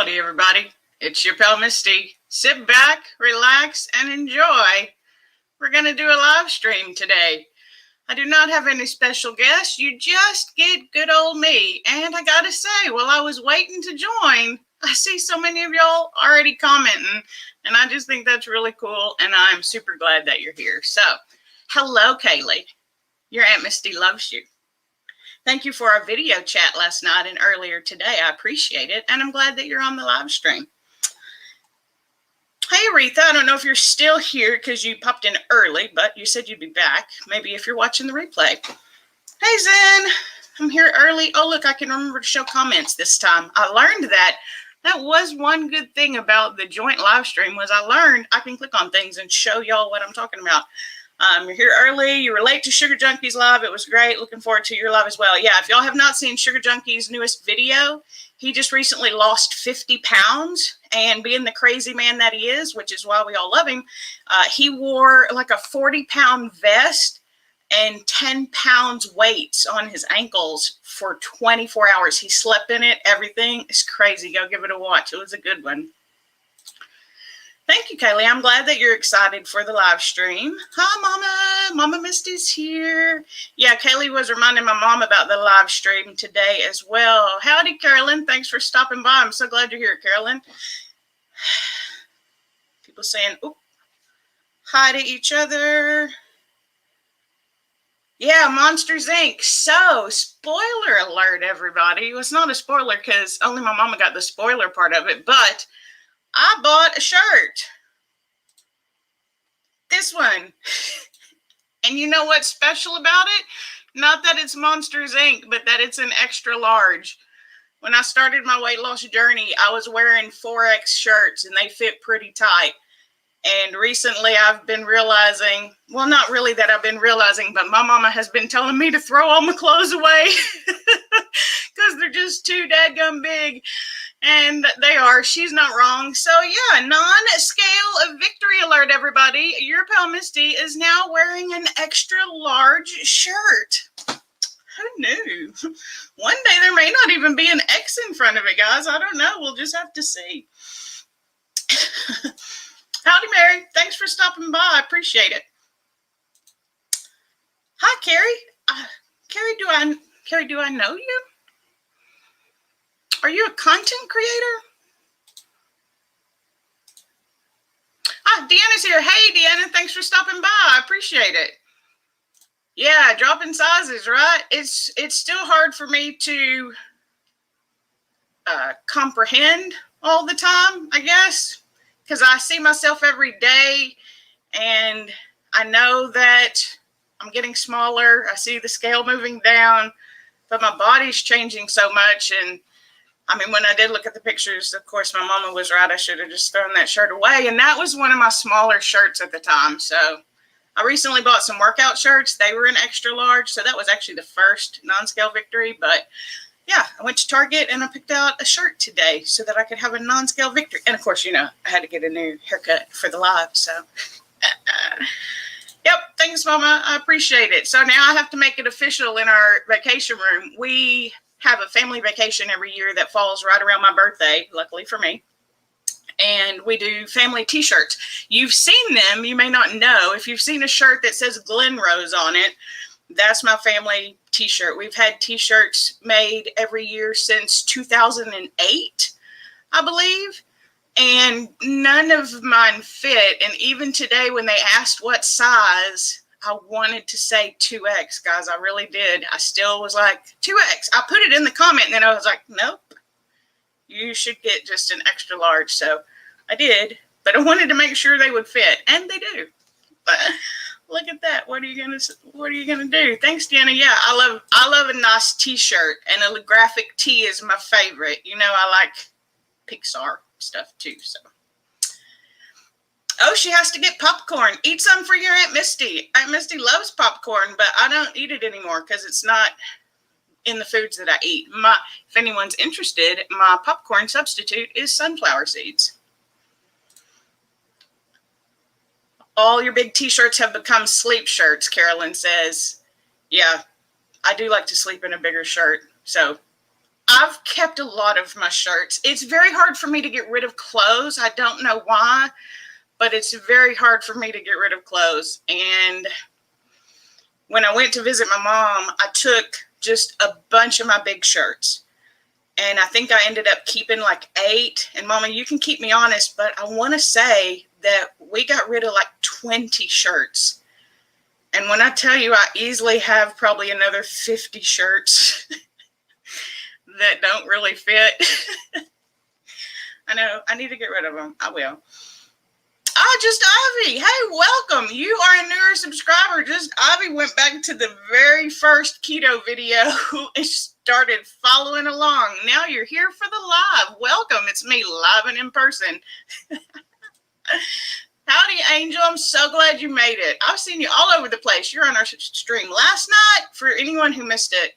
Howdy Everybody, it's your pal Misty. Sit back, relax, and enjoy. We're going to do a live stream today. I do not have any special guests. You just get good old me. And I got to say, while I was waiting to join, I see so many of y'all already commenting. And I just think that's really cool. And I'm super glad that you're here. So, hello, Kaylee. Your Aunt Misty loves you. Thank you for our video chat last night and earlier today. I appreciate it. And I'm glad that you're on the live stream. Hey, Aretha, I don't know if you're still here because you popped in early, but you said you'd be back. Maybe if you're watching the replay. Hey, Zen, I'm here early. Oh, look, I can remember to show comments this time. I learned that. That was one good thing about the joint live stream was I learned I can click on things and show y'all what I'm talking about. You're here early. You were late to Sugar Junkies live. It was great. Looking forward to your live as well. Yeah, if y'all have not seen Sugar Junkies' newest video, he just recently lost 50 pounds. And being the crazy man that he is, which is why we all love him, he wore like a 40-pound vest and 10 pounds weights on his ankles for 24 hours. He slept in it. Everything is crazy. Go give it a watch. It was a good one. Thank you, Kaylee. I'm glad that you're excited for the live stream. Hi, Mama. Mama Misty's here. Yeah, Kaylee was reminding my mom about the live stream today as well. Howdy, Carolyn. Thanks for stopping by. I'm so glad you're here, Carolyn. People saying, "Oop, hi to each other." Yeah, Monsters Inc. So, spoiler alert, everybody. It was not a spoiler because only my mama got the spoiler part of it, but I bought a shirt. This one. And you know what's special about it? Not that it's Monsters Inc., but that it's an extra large. When I started my weight loss journey, I was wearing 4X shirts and they fit pretty tight. And recently I've been realizing, well, not really that I've been realizing, but my mama has been telling me to throw all my clothes away because they're just too dadgum big. And they are. She's not wrong. So, yeah, non-scale victory alert, everybody. Your pal Misty is now wearing an extra large shirt. Who knew? One day there may not even be an X in front of it, guys. I don't know. We'll just have to see. Howdy, Mary. Thanks for stopping by. I appreciate it. Hi, Carrie. Carrie, do I know you? Are you a content creator? Deanna's here. Hey, Deanna, thanks for stopping by. I appreciate it. Yeah, dropping sizes, right? It's still hard for me to comprehend all the time, I guess, because I see myself every day, and I know that I'm getting smaller. I see the scale moving down, but my body's changing so much, and I mean, when I did look at the pictures, of course, my mama was right. I should have just thrown that shirt away. And that was one of my smaller shirts at the time. So I recently bought some workout shirts. They were an extra large. So that was actually the first non-scale victory. But yeah, I went to Target and I picked out a shirt today so that I could have a non-scale victory. And of course, you know, I had to get a new haircut for the live. So yep. Thanks, Mama. I appreciate it. So now I have to make it official in our vacation room. We have a family vacation every year that falls right around my birthday, luckily for me. And we do family t-shirts. You've seen them. You may not know. If you've seen a shirt that says Glen Rose on it, that's my family t-shirt. We've had t-shirts made every year since 2008, I believe. And none of mine fit. And even today when they asked what size, I wanted to say 2X, guys. I really did. I still was like, 2X. I put it in the comment, and then I was like, nope. You should get just an extra large. So I did, but I wanted to make sure they would fit, and they do. But look at that. What are you gonna do? Thanks, Deanna. Yeah, I love a nice T-shirt, and a graphic tee is my favorite. You know, I like Pixar stuff too. So. Oh, she has to get popcorn. Eat some for your Aunt Misty. Aunt Misty loves popcorn, but I don't eat it anymore because it's not in the foods that I eat. If anyone's interested, my popcorn substitute is sunflower seeds. All your big t-shirts have become sleep shirts, Carolyn says. Yeah, I do like to sleep in a bigger shirt. So I've kept a lot of my shirts. It's very hard for me to get rid of clothes. I don't know why, but it's very hard for me to get rid of clothes. And when I went to visit my mom, I took just a bunch of my big shirts. And I think I ended up keeping like 8. And Mama, you can keep me honest, but I want to say that we got rid of like 20 shirts. And when I tell you, I easily have probably another 50 shirts that don't really fit. I know, I need to get rid of them. I will. Oh, just Ivy. Hey, welcome. You are a newer subscriber. Just Ivy went back to the very first keto video and started following along. Now you're here for the live. Welcome. It's me live and in person. Howdy, Angel. I'm so glad you made it. I've seen you all over the place. You're on our stream last night. For anyone who missed it,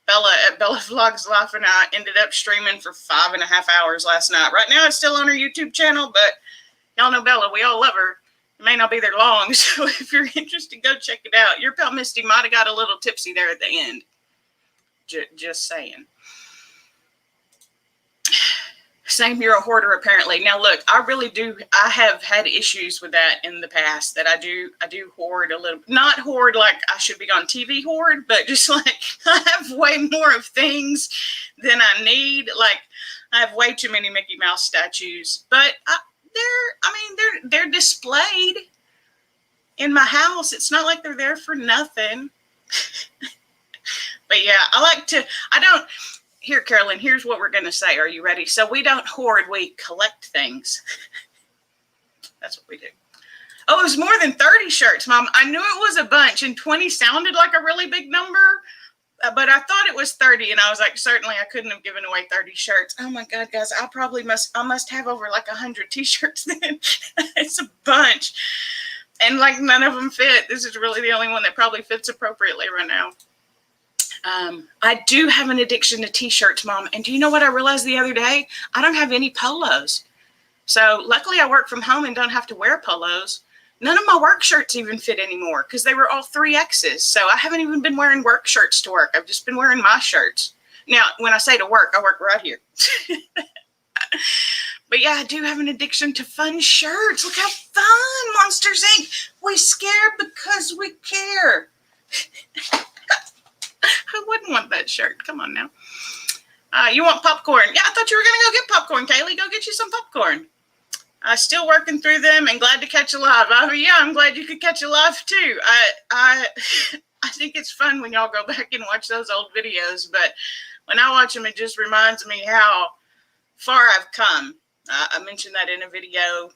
Bella at Bella Vlogs Life and I ended up streaming for 5.5 hours last night. Right now, it's still on her YouTube channel, but y'all know Bella. We all love her. It may not be there long, so if you're interested, go check it out. Your pal Misty might have got a little tipsy there at the end. Just saying. Same, you're a hoarder apparently. Now look, I really do. I have had issues with that in the past. That I do hoard a little. Not hoard like I should be on TV hoard, but just like I have way more of things than I need. Like I have way too many Mickey Mouse statues, but they're displayed in my house. It's not like they're there for nothing. But yeah, here, Carolyn, here's what we're going to say. Are you ready? So we don't hoard, we collect things. That's what we do. Oh, it was more than 30 shirts, Mom. I knew it was a bunch, and 20 sounded like a really big number, but I thought it was 30, and I was like, certainly I couldn't have given away 30 shirts. Oh my God, guys, I must have over like 100 t-shirts then. It's a bunch. And like none of them fit. This is really the only one that probably fits appropriately right now. I do have an addiction to t-shirts, Mom. And do you know what I realized the other day? I don't have any polos. So luckily I work from home and don't have to wear polos. None of my work shirts even fit anymore because they were all 3Xs. So I haven't even been wearing work shirts to work. I've just been wearing my shirts. Now, when I say to work, I work right here. But yeah, I do have an addiction to fun shirts. Look how fun, Monsters Inc. We scare because we care. I wouldn't want that shirt. Come on now. You want popcorn? Yeah, I thought you were going to go get popcorn, Kaylee. Go get you some popcorn. Still working through them and glad to catch a live. Yeah, I'm glad you could catch a live too. I think it's fun when y'all go back and watch those old videos, but when I watch them, it just reminds me how far I've come. I mentioned that in a video.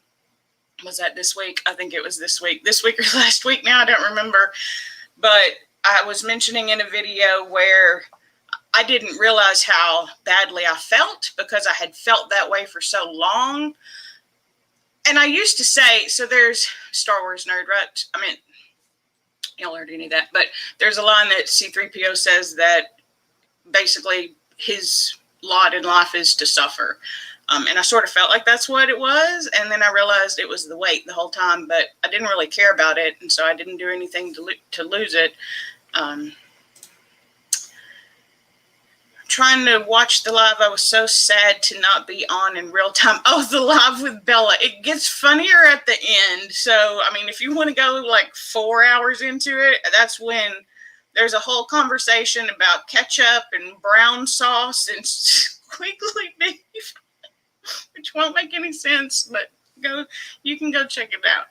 Was that this week? I think it was this week. This week or last week now, I don't remember. But I was mentioning in a video where I didn't realize how badly I felt because I had felt that way for so long. And I used to say, so there's Star Wars nerd, right? I mean, y'all already knew that, but there's a line that C-3PO says that basically his lot in life is to suffer. And I sort of felt like that's what it was. And then I realized it was the weight the whole time, but I didn't really care about it. And so I didn't do anything to lose it. Trying to watch the live. I was so sad to not be on in real time. Oh, the live with Bella. It gets funnier at the end. So, I mean, if you want to go like 4 hours into it, that's when there's a whole conversation about ketchup and brown sauce and squiggly beef, which won't make any sense, but you can go check it out.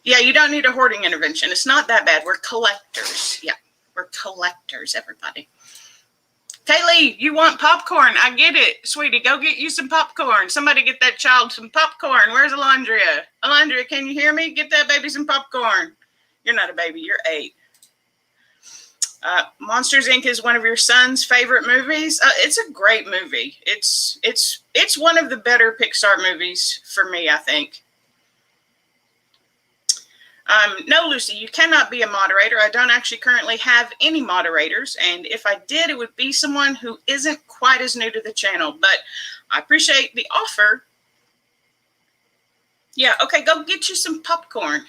Yeah, you don't need a hoarding intervention. It's not that bad. We're collectors. Yeah, we're collectors, everybody. Kaylee, you want popcorn? I get it, sweetie. Go get you some popcorn. Somebody get that child some popcorn. Where's Alondria? Alondria, can you hear me? Get that baby some popcorn. You're not a baby. You're 8. Monsters, Inc. is one of your son's favorite movies. It's a great movie. It's one of the better Pixar movies for me, I think. No, Lucy, you cannot be a moderator. I don't actually currently have any moderators, and if I did, it would be someone who isn't quite as new to the channel, but I appreciate the offer. Yeah, okay, go get you some popcorn.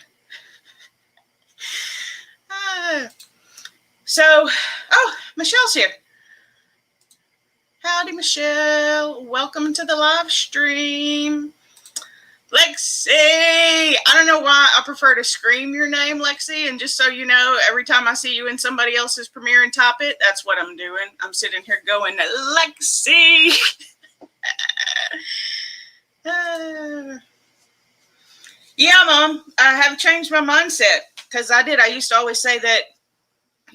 Oh, Michelle's here. Howdy, Michelle. Welcome to the live stream. Lexi, I don't know why I prefer to scream your name, Lexi, and just so you know, every time I see you in somebody else's premiere and top it, that's what I'm doing. I'm sitting here going, Lexi. Yeah, Mom, I have changed my mindset because I used to always say that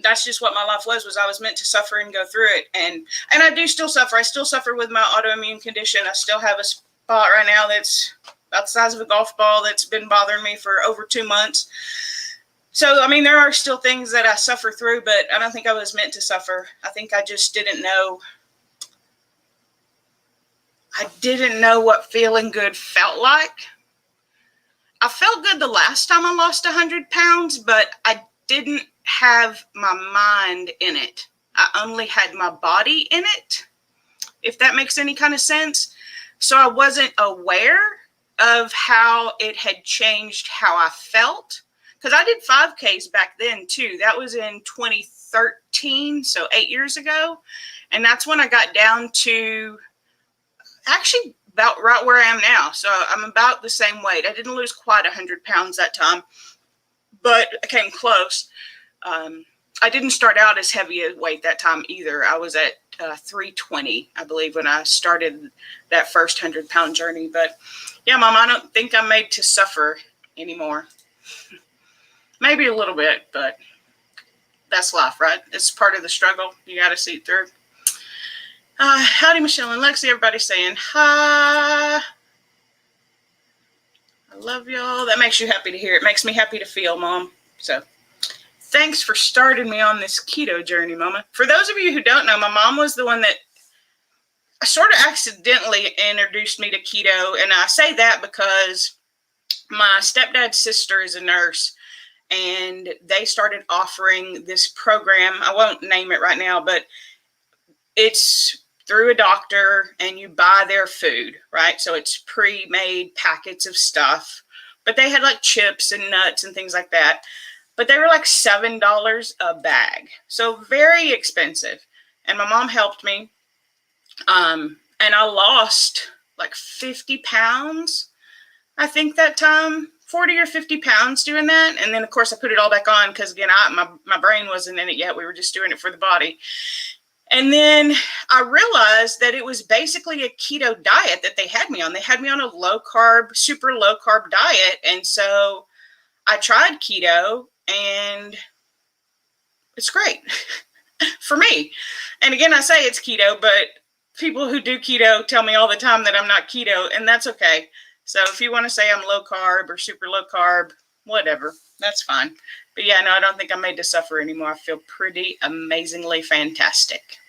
that's just what my life was I was meant to suffer and go through it. And I do still suffer. I still suffer with my autoimmune condition. I still have a spot right now that's about the size of a golf ball that's been bothering me for over 2 months. So, I mean, there are still things that I suffer through, but I don't think I was meant to suffer. I think I just didn't know. I didn't know what feeling good felt like. I felt good the last time I lost 100 pounds, but I didn't have my mind in it. I only had my body in it, if that makes any kind of sense. So I wasn't aware of how it had changed how I felt. Because I did 5Ks back then too. That was in 2013, so 8 years ago. And that's when I got down to actually about right where I am now. So I'm about the same weight. I didn't lose quite 100 pounds that time, but I came close. I didn't start out as heavy a weight that time either. I was at 320, I believe, when I started that first 100-pound journey. But yeah, Mom, I don't think I'm made to suffer anymore. Maybe a little bit, but that's life, right? It's part of the struggle. You got to see it through. Howdy, Michelle and Lexi. Everybody saying hi. I love y'all. That makes you happy to hear. It makes me happy to feel, Mom. So thanks for starting me on this keto journey, Mama. For those of you who don't know, my mom was the one that sort of accidentally introduced me to keto. And I say that because my stepdad's sister is a nurse, and they started offering this program. I won't name it right now, but it's through a doctor and you buy their food, right? So it's pre-made packets of stuff, but they had like chips and nuts and things like that. But they were like $7 a bag. So very expensive. And my mom helped me. And I lost like 50 pounds, I think that time, 40 or 50 pounds doing that. And then, of course, I put it all back on because, again, my brain wasn't in it yet. We were just doing it for the body. And then I realized that it was basically a keto diet that they had me on. They had me on a low-carb, super low-carb diet. And so I tried keto, and it's great for me. And again, I say it's keto, but people who do keto tell me all the time that I'm not keto, and that's okay. So if you want to say I'm low carb or super low carb, whatever, that's fine. But yeah, no, I don't think I'm made to suffer anymore. I feel pretty amazingly fantastic.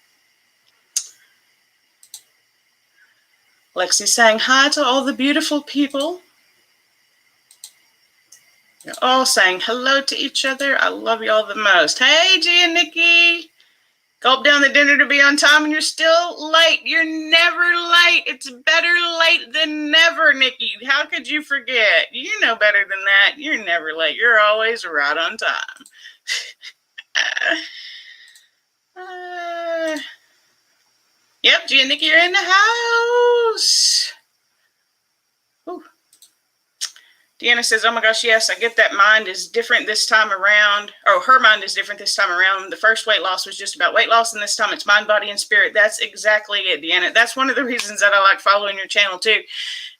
Lexi's saying hi to all the beautiful people. You're all saying hello to each other. I love you all the most. Hey, G and Nikki. Gulp down the dinner to be on time, and you're still late. You're never late. It's better late than never, Nikki. How could you forget? You know better than that. You're never late. You're always right on time. Yep, G and Nikki, you're in the house. Ooh. Deanna says, oh my gosh, yes, I get that mind is different this time around. Oh, her mind is different this time around. The first weight loss was just about weight loss, and this time it's mind, body, and spirit. That's exactly it, Deanna. That's one of the reasons that I like following your channel, too.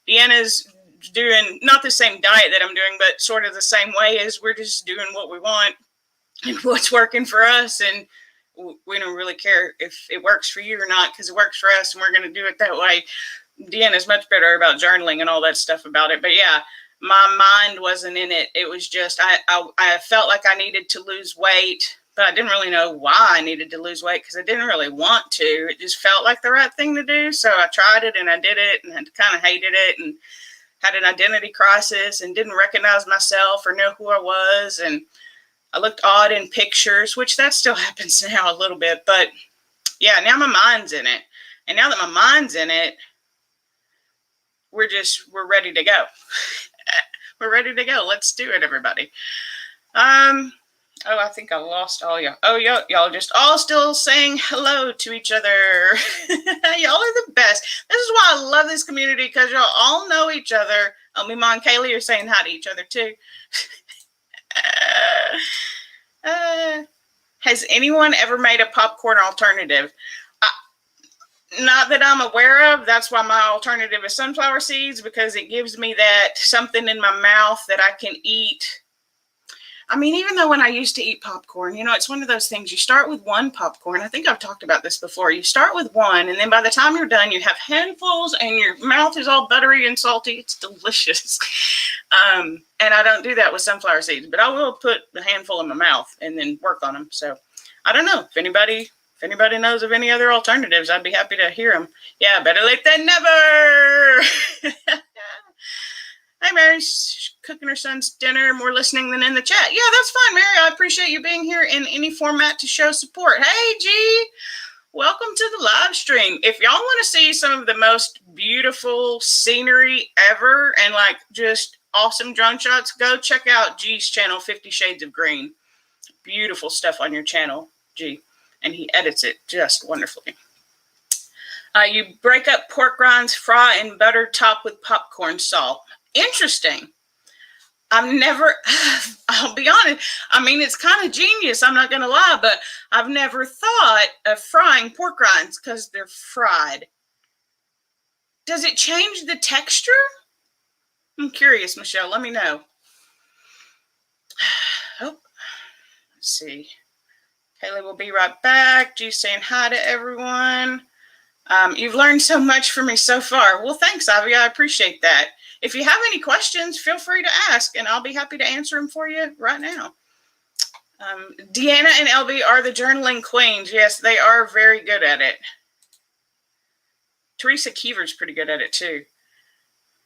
Deanna's doing not the same diet that I'm doing, but sort of the same way as we're just doing what we want and what's working for us. And we don't really care if it works for you or not, because it works for us, and we're going to do it that way. Deanna's much better about journaling and all that stuff about it. But yeah, my mind wasn't in it. It was just, I felt like I needed to lose weight, but I didn't really know why I needed to lose weight because I didn't really want to. It just felt like the right thing to do. So I tried it and I did it, and I kind of hated it and had an identity crisis and didn't recognize myself or know who I was. And I looked odd in pictures, which that still happens now a little bit. But yeah, now my mind's in it. And now that my mind's in it, we're ready to go. We're ready to go. Let's do it, everybody. Oh, I think I lost all y'all. Oh, y'all just all still saying hello to each other. Y'all are the best. This is why I love this community, because y'all all know each other. Mima and Kaylee are saying hi to each other too. Has anyone ever made a popcorn alternative? Not that I'm aware of. That's why my alternative is sunflower seeds, because it gives me that something in my mouth that I can eat. I mean, even though when I used to eat popcorn, you know, it's one of those things. You start with one popcorn. I think I've talked about this before. You start with one, and then by the time you're done, you have handfuls, and your mouth is all buttery and salty. It's delicious. And I don't do that with sunflower seeds, but I will put a handful in my mouth and then work on them. So I don't know if anybody knows of any other alternatives. I'd be happy to hear them. Yeah, better late than never. Hi, Mary's cooking her son's dinner, more listening than in the chat. Yeah, that's fine, Mary. I appreciate you being here in any format to show support. Hey, G, welcome to the live stream. If y'all want to see some of the most beautiful scenery ever and like just awesome drone shots, go check out G's channel, 50 Shades of Green. Beautiful stuff on your channel, G. And he edits it just wonderfully. You break up pork rinds, fry in butter, top with popcorn salt. Interesting. I've never, I'll be honest, I mean, it's kind of genius, I'm not going to lie, but I've never thought of frying pork rinds because they're fried. Does it change the texture? I'm curious, Michelle, let me know. Oh, let's see. Kaylee will be right back. G's saying hi to everyone. You've learned so much from me so far. Well, thanks, Avi. I appreciate that. If you have any questions, feel free to ask, and I'll be happy to answer them for you right now. Deanna and LB are the journaling queens. Yes, they are very good at it. Teresa Keever's pretty good at it, too.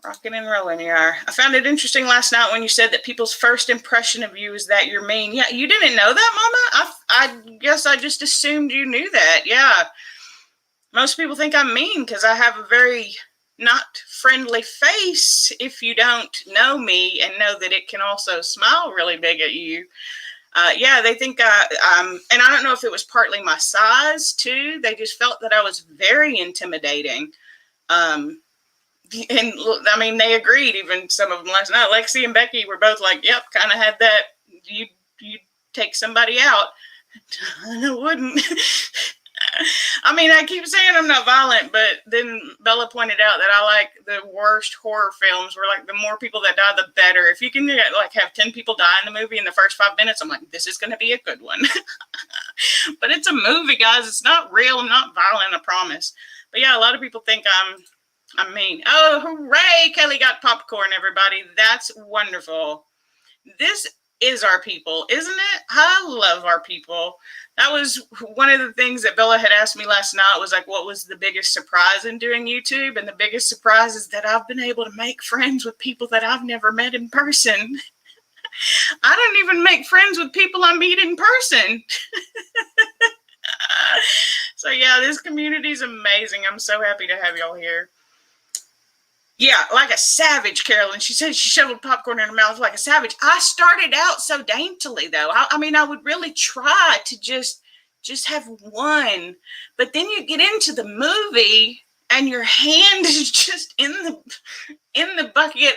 Rocking and rolling you are. I found it interesting last night when you said that people's first impression of you is that you're mean. Yeah, you didn't know that, Mama? I guess I just assumed you knew that. Yeah. Most people think I'm mean because I have a very not friendly face if you don't know me and know that it can also smile really big at you. Yeah, they think and I don't know if it was partly my size too. They just felt that I was very intimidating. And I mean, they agreed, even some of them last night. Lexi and Becky were both like, yep, kind of had that. You take somebody out. I wouldn't. I mean, I keep saying I'm not violent, but then Bella pointed out that I like the worst horror films where, like, the more people that die, the better. If you can, like, have 10 people die in the movie in the first 5 minutes, I'm like, this is going to be a good one. But it's a movie, guys. It's not real. I'm not violent, I promise. But yeah, a lot of people think I'm mean. Oh, hooray! Kelly got popcorn, everybody. That's wonderful. This is our people, isn't it? I love our people. That was one of the things that Bella had asked me last night, was like, what was the biggest surprise in doing YouTube? And the biggest surprise is that I've been able to make friends with people that I've never met in person. I don't even make friends with people I meet in person. So yeah, this community is amazing. I'm so happy to have y'all here. Yeah, like a savage, Carolyn. She said she shoveled popcorn in her mouth like a savage. I started out so daintily, though. I mean, I would really try to just have one. But then you get into the movie, and your hand is just in the bucket.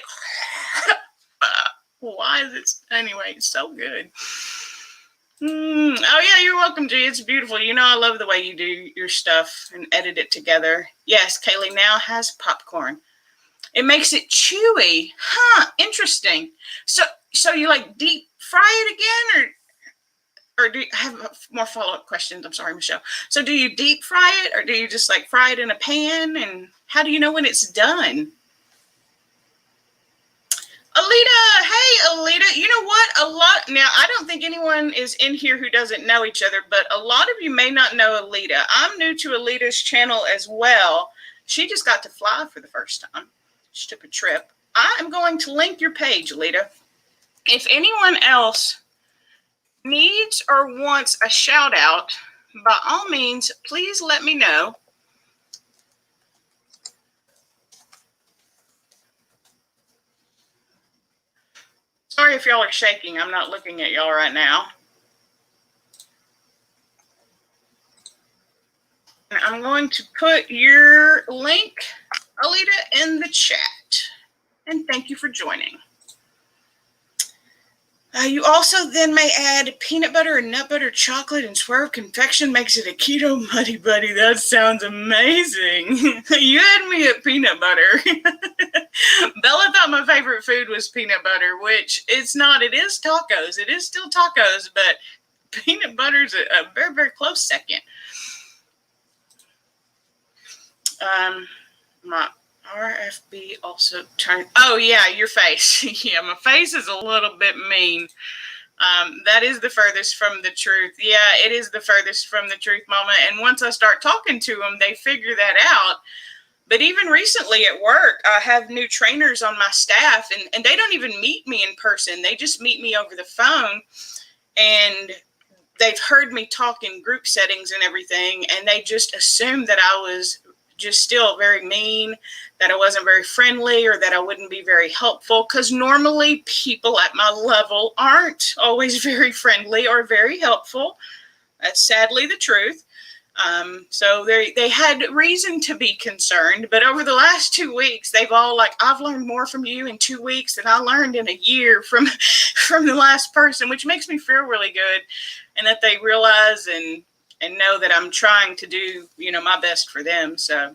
Why is it? Anyway, it's so good. Oh, yeah, you're welcome, G. It's beautiful. You know I love the way you do your stuff and edit it together. Yes, Kaylee now has popcorn. It makes it chewy. Huh, interesting. So you like deep fry it again, or do you have more follow-up questions? I'm sorry, Michelle. So do you deep fry it, or do you just like fry it in a pan? And how do you know when it's done? Alita, hey, Alita, you know what? Now, I don't think anyone is in here who doesn't know each other, but a lot of you may not know Alita. I'm new to Alita's channel as well. She just got to fly for the first time. She took a trip. I am going to link your page, Alita. If anyone else needs or wants a shout out, by all means, please let me know. Sorry if y'all are shaking. I'm not looking at y'all right now. I'm going to put your link, Alita, in the chat. And thank you for joining. You also then may add peanut butter and nut butter chocolate, and Swerve Confection makes it a keto muddy buddy. That sounds amazing. You had me at peanut butter. Bella thought my favorite food was peanut butter, which it's not. It is tacos. It is still tacos, but peanut butter is a very, very close second. My RFB also turned. Oh, yeah, your face. Yeah, my face is a little bit mean. That is the furthest from the truth. Yeah, it is the furthest from the truth, Mama. And once I start talking to them, they figure that out. But even recently at work, I have new trainers on my staff, and they don't even meet me in person. They just meet me over the phone, and they've heard me talk in group settings and everything, and they just assumed that I was just still very mean, that I wasn't very friendly, or that I wouldn't be very helpful, because normally people at my level aren't always very friendly or very helpful. That's sadly the truth. So they had reason to be concerned, but over the last 2 weeks, they've all like, I've learned more from you in 2 weeks than I learned in a year from the last person, which makes me feel really good, and that they realize and know that I'm trying to do, my best for them. So,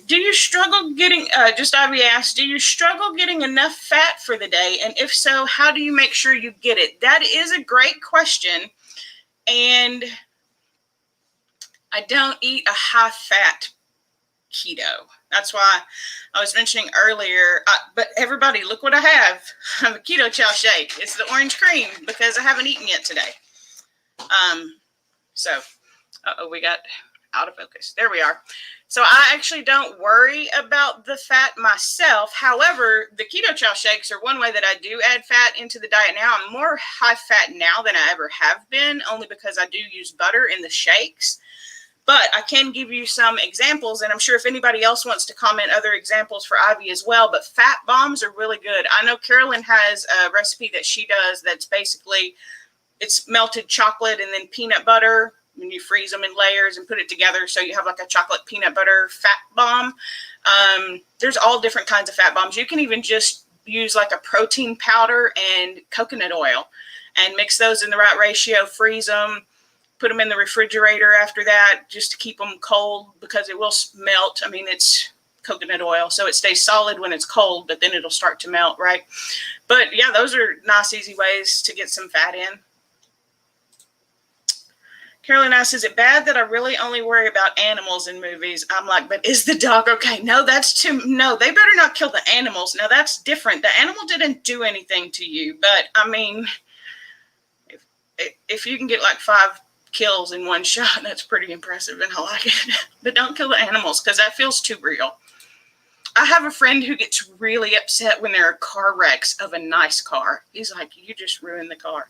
do you struggle getting, just Ivy asked, do you struggle getting enough fat for the day? And if so, how do you make sure you get it? That is a great question. And I don't eat a high-fat keto. That's why I was mentioning earlier, but everybody, look what I have. I have a keto chow shake. It's the orange cream because I haven't eaten yet today. So, we got out of focus. There we are. So I actually don't worry about the fat myself. However, the keto chow shakes are one way that I do add fat into the diet now. I'm more high fat now than I ever have been, only because I do use butter in the shakes. But I can give you some examples, and I'm sure if anybody else wants to comment other examples for Ivy as well, but fat bombs are really good. I know Carolyn has a recipe that she does that's basically, it's melted chocolate and then peanut butter, when you freeze them in layers and put it together, so you have like a chocolate peanut butter fat bomb. There's all different kinds of fat bombs. You can even just use like a protein powder and coconut oil and mix those in the right ratio, freeze them, put them in the refrigerator after that, just to keep them cold, because it will melt. I mean, it's coconut oil, so it stays solid when it's cold, but then it'll start to melt, right? But yeah, those are nice, easy ways to get some fat in. Carolyn asks, is it bad that I really only worry about animals in movies? I'm like, but is the dog okay? No, no, they better not kill the animals. Now, that's different. The animal didn't do anything to you, but I mean, if you can get like 5 kills in one shot, that's pretty impressive, and I like it. But don't kill the animals, because that feels too real. I have a friend who gets really upset when there are car wrecks of a nice car. He's like, you just ruined the car.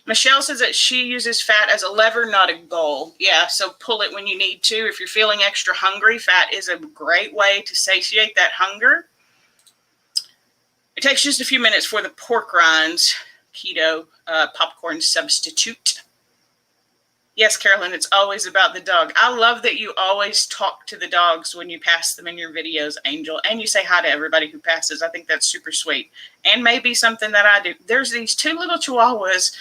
Michelle says that she uses fat as a lever, not a goal. Yeah, so pull it when you need to. If you're feeling extra hungry, fat is a great way to satiate that hunger. It takes just a few minutes for the pork rinds, keto, popcorn substitute. Yes, Carolyn, it's always about the dog. I love that you always talk to the dogs when you pass them in your videos, Angel. And you say hi to everybody who passes. I think that's super sweet. And maybe something that I do. There's these 2 little chihuahuas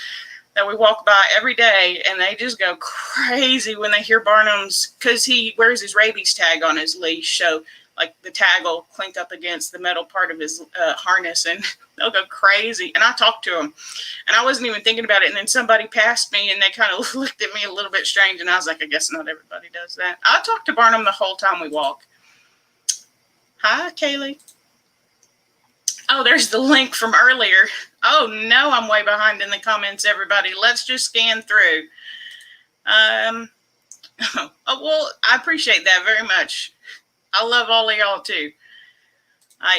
that we walk by every day, and they just go crazy when they hear Barnum's, because he wears his rabies tag on his leash. So like the tag will clink up against the metal part of his harness, and they'll go crazy. And I talked to them, and I wasn't even thinking about it. And then somebody passed me, and they kind of looked at me a little bit strange. And I was like, I guess not everybody does that. I talk to Barnum the whole time we walk. Hi, Kaylee. Oh, there's the link from earlier. Oh, no, I'm way behind in the comments, everybody. Let's just scan through. Oh, well, I appreciate that very much. I love all of y'all, too.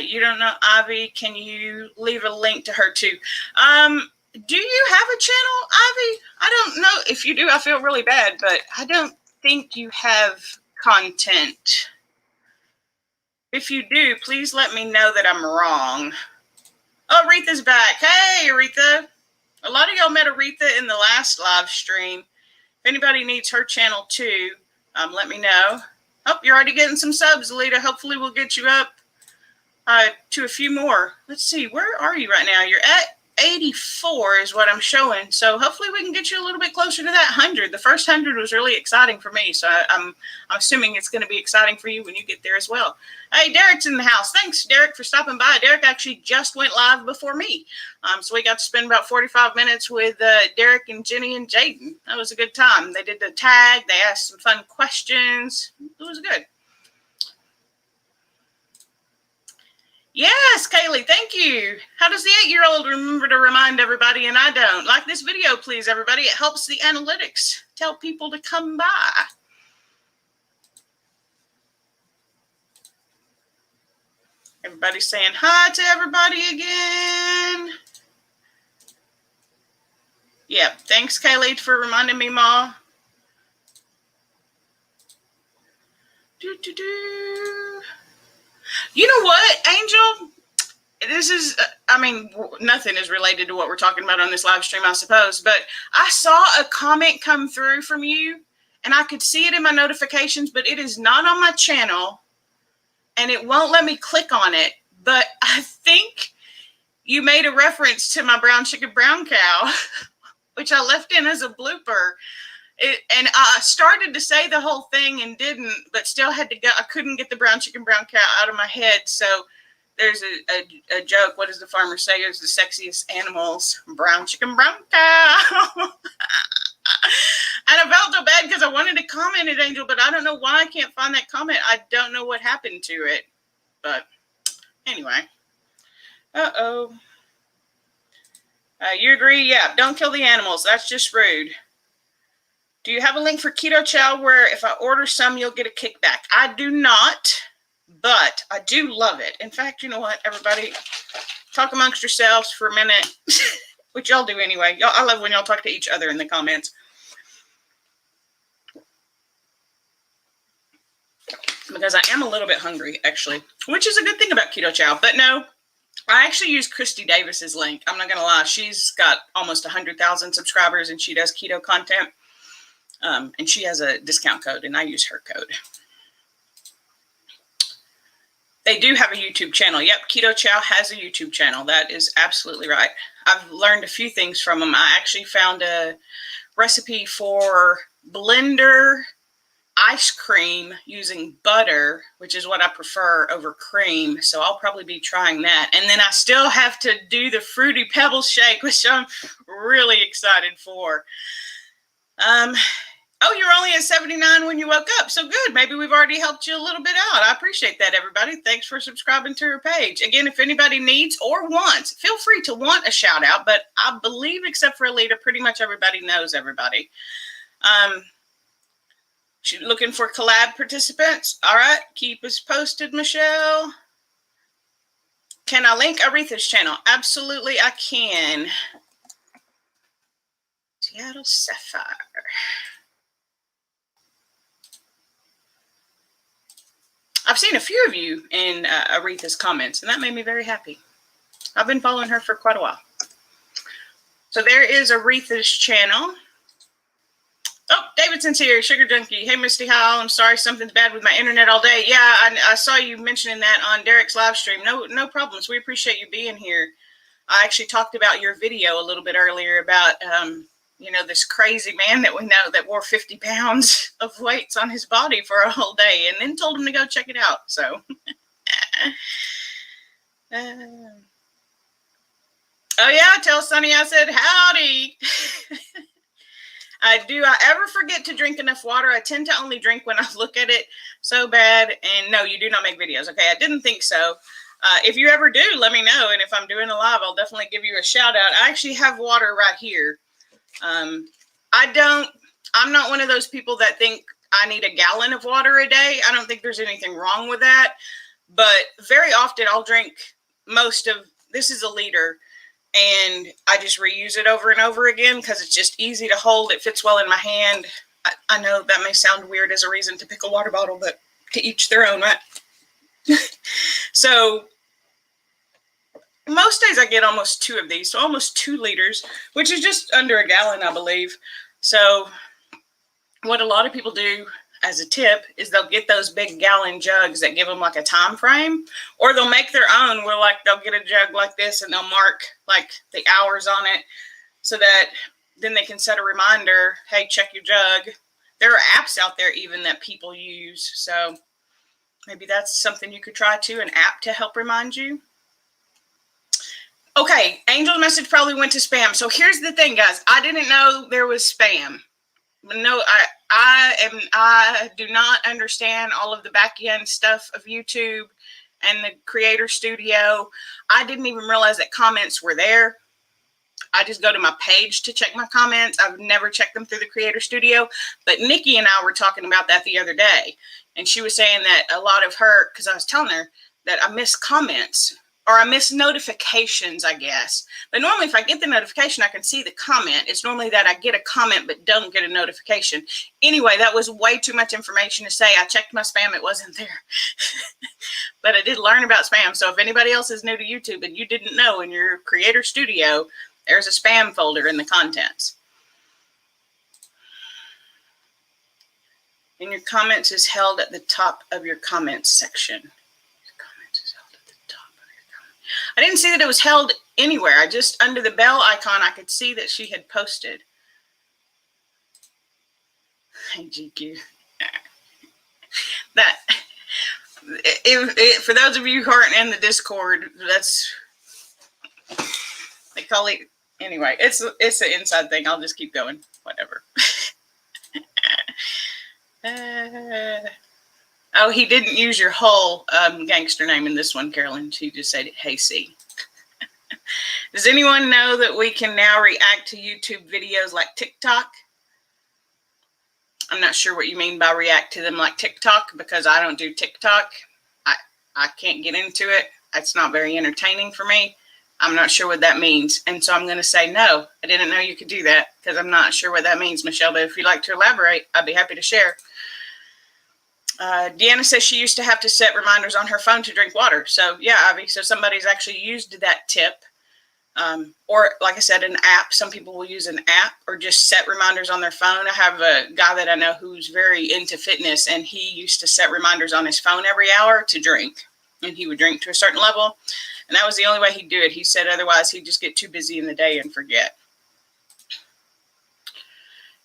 You don't know Ivy. Can you leave a link to her, too? Do you have a channel, Ivy? I don't know. If you do, I feel really bad, but I don't think you have content. If you do, please let me know that I'm wrong. Oh, Aretha's back. Hey, Aretha. A lot of y'all met Aretha in the last live stream. If anybody needs her channel too, let me know. Oh, you're already getting some subs, Alita. Hopefully we'll get you up to a few more. Let's see, where are you right now? You're at 84 is what I'm showing. So hopefully we can get you a little bit closer to that 100. The first 100 was really exciting for me. So I'm assuming it's going to be exciting for you when you get there as well. Hey, Derek's in the house. Thanks, Derek, for stopping by. Derek actually just went live before me. So we got to spend about 45 minutes with Derek and Jenny and Jaden. That was a good time. They did the tag. They asked some fun questions. It was good. Yes, Kaylee, thank you. How does the 8-year-old remember to remind everybody and I don't? Like this video, please, everybody. It helps the analytics tell people to come by. Everybody's saying hi to everybody again. Yep, thanks, Kaylee, for reminding me, Ma. You know what, Angel? This is, I mean, nothing is related to what we're talking about on this live stream, I suppose, but I saw a comment come through from you, and I could see it in my notifications, but it is not on my channel, and it won't let me click on it, but I think you made a reference to my brown chicken, brown cow, which I left in as a blooper. And I started to say the whole thing and didn't, but still had to go. I couldn't get the brown chicken, brown cow out of my head. So there's a joke. What does the farmer say is the sexiest animals? Brown chicken, brown cow. And I felt so bad because I wanted to comment it, Angel, but I don't know why I can't find that comment. I don't know what happened to it. But anyway. Uh-oh. You agree? Yeah, don't kill the animals. That's just rude. Do you have a link for Keto Chow where if I order some, you'll get a kickback? I do not, but I do love it. In fact, you know what, everybody? Talk amongst yourselves for a minute, which y'all do anyway. I love when y'all talk to each other in the comments. Because I am a little bit hungry, actually, which is a good thing about Keto Chow. But no, I actually use Christy Davis's link. I'm not going to lie. She's got almost 100,000 subscribers, and she does keto content. And she has a discount code, and I use her code. They do have a YouTube channel. Yep, Keto Chow has a YouTube channel. That is absolutely right. I've learned a few things from them. I actually found a recipe for blender ice cream using butter, which is what I prefer over cream. So I'll probably be trying that. And then I still have to do the Fruity Pebbles shake, which I'm really excited for. Oh, you're only at 79 when you woke up. So good. Maybe we've already helped you a little bit out. I appreciate that, everybody. Thanks for subscribing to her page. Again, if anybody needs or wants, feel free to want a shout out. But I believe, except for Alita, pretty much everybody knows everybody. She's looking for collab participants. All right. Keep us posted, Michelle. Can I link Aretha's channel? Absolutely, I can. Seattle Sapphire. I've seen a few of you in Aretha's comments, and that made me very happy. I've been following her for quite a while. So there is Aretha's channel. Oh, Davidson's here. Sugar Junkie. Hey, Misty, how? I'm sorry, something's bad with my internet all day. Yeah, I saw you mentioning that on Derek's live stream. No problems. We appreciate you being here. I actually talked about your video a little bit earlier about, you know, this crazy man that we know that wore 50 pounds of weights on his body for a whole day and then told him to go check it out. So, oh yeah, tell Sonny I said howdy. Do I ever forget to drink enough water? I tend to only drink when I look at it so bad. And no, you do not make videos. Okay, I didn't think so. If you ever do, let me know. And if I'm doing a live, I'll definitely give you a shout out. I actually have water right here. I'm not one of those people that think I need a gallon of water a day. I don't think there's anything wrong with that. But very often I'll drink this is a liter. And I just reuse it over and over again because it's just easy to hold. It fits well in my hand. I know that may sound weird as a reason to pick a water bottle, but to each their own, right? So most days I get almost 2 of these, so almost 2 liters, which is just under a gallon, I believe. So what a lot of people do as a tip is they'll get those big gallon jugs that give them like a time frame, or they'll make their own where like they'll get a jug like this and they'll mark like the hours on it so that then they can set a reminder, hey, check your jug. There are apps out there even that people use, so maybe that's something you could try too, an app to help remind you. Okay, Angel's message probably went to spam. So here's the thing, guys. I didn't know there was spam. No, I do not understand all of the back end stuff of YouTube and the Creator Studio. I didn't even realize that comments were there. I just go to my page to check my comments. I've never checked them through the Creator Studio. But Nikki and I were talking about that the other day. And she was saying that a lot of her, because I was telling her that I miss comments. Or I miss notifications, I guess. But normally if I get the notification, I can see the comment. It's normally that I get a comment but don't get a notification. Anyway, that was way too much information to say. I checked my spam. It wasn't there. But I did learn about spam. So if anybody else is new to YouTube and you didn't know, in your Creator Studio, there's a spam folder in the contents. And your comments is held at the top of your comments section. I didn't see that it was held anywhere. I just, under the bell icon, I could see that she had posted. Hey, GQ. That, for those of you who aren't in the Discord, that's, they call it, anyway, it's an inside thing. I'll just keep going. Whatever. Oh, he didn't use your whole gangster name in this one, Carolyn. She just said, hey, C. Does anyone know that we can now react to YouTube videos like TikTok? I'm not sure what you mean by react to them like TikTok, because I don't do TikTok. I can't get into it. It's not very entertaining for me. I'm not sure what that means. And so I'm going to say no. I didn't know you could do that, because I'm not sure what that means, Michelle. But if you'd like to elaborate, I'd be happy to share. Deanna says she used to have to set reminders on her phone to drink water. So yeah, Avi, so somebody's actually used that tip. Or like I said, an app. Some people will use an app or just set reminders on their phone. I have a guy that I know who's very into fitness, and he used to set reminders on his phone every hour to drink. And he would drink to a certain level. And that was the only way he'd do it. He said otherwise he'd just get too busy in the day and forget.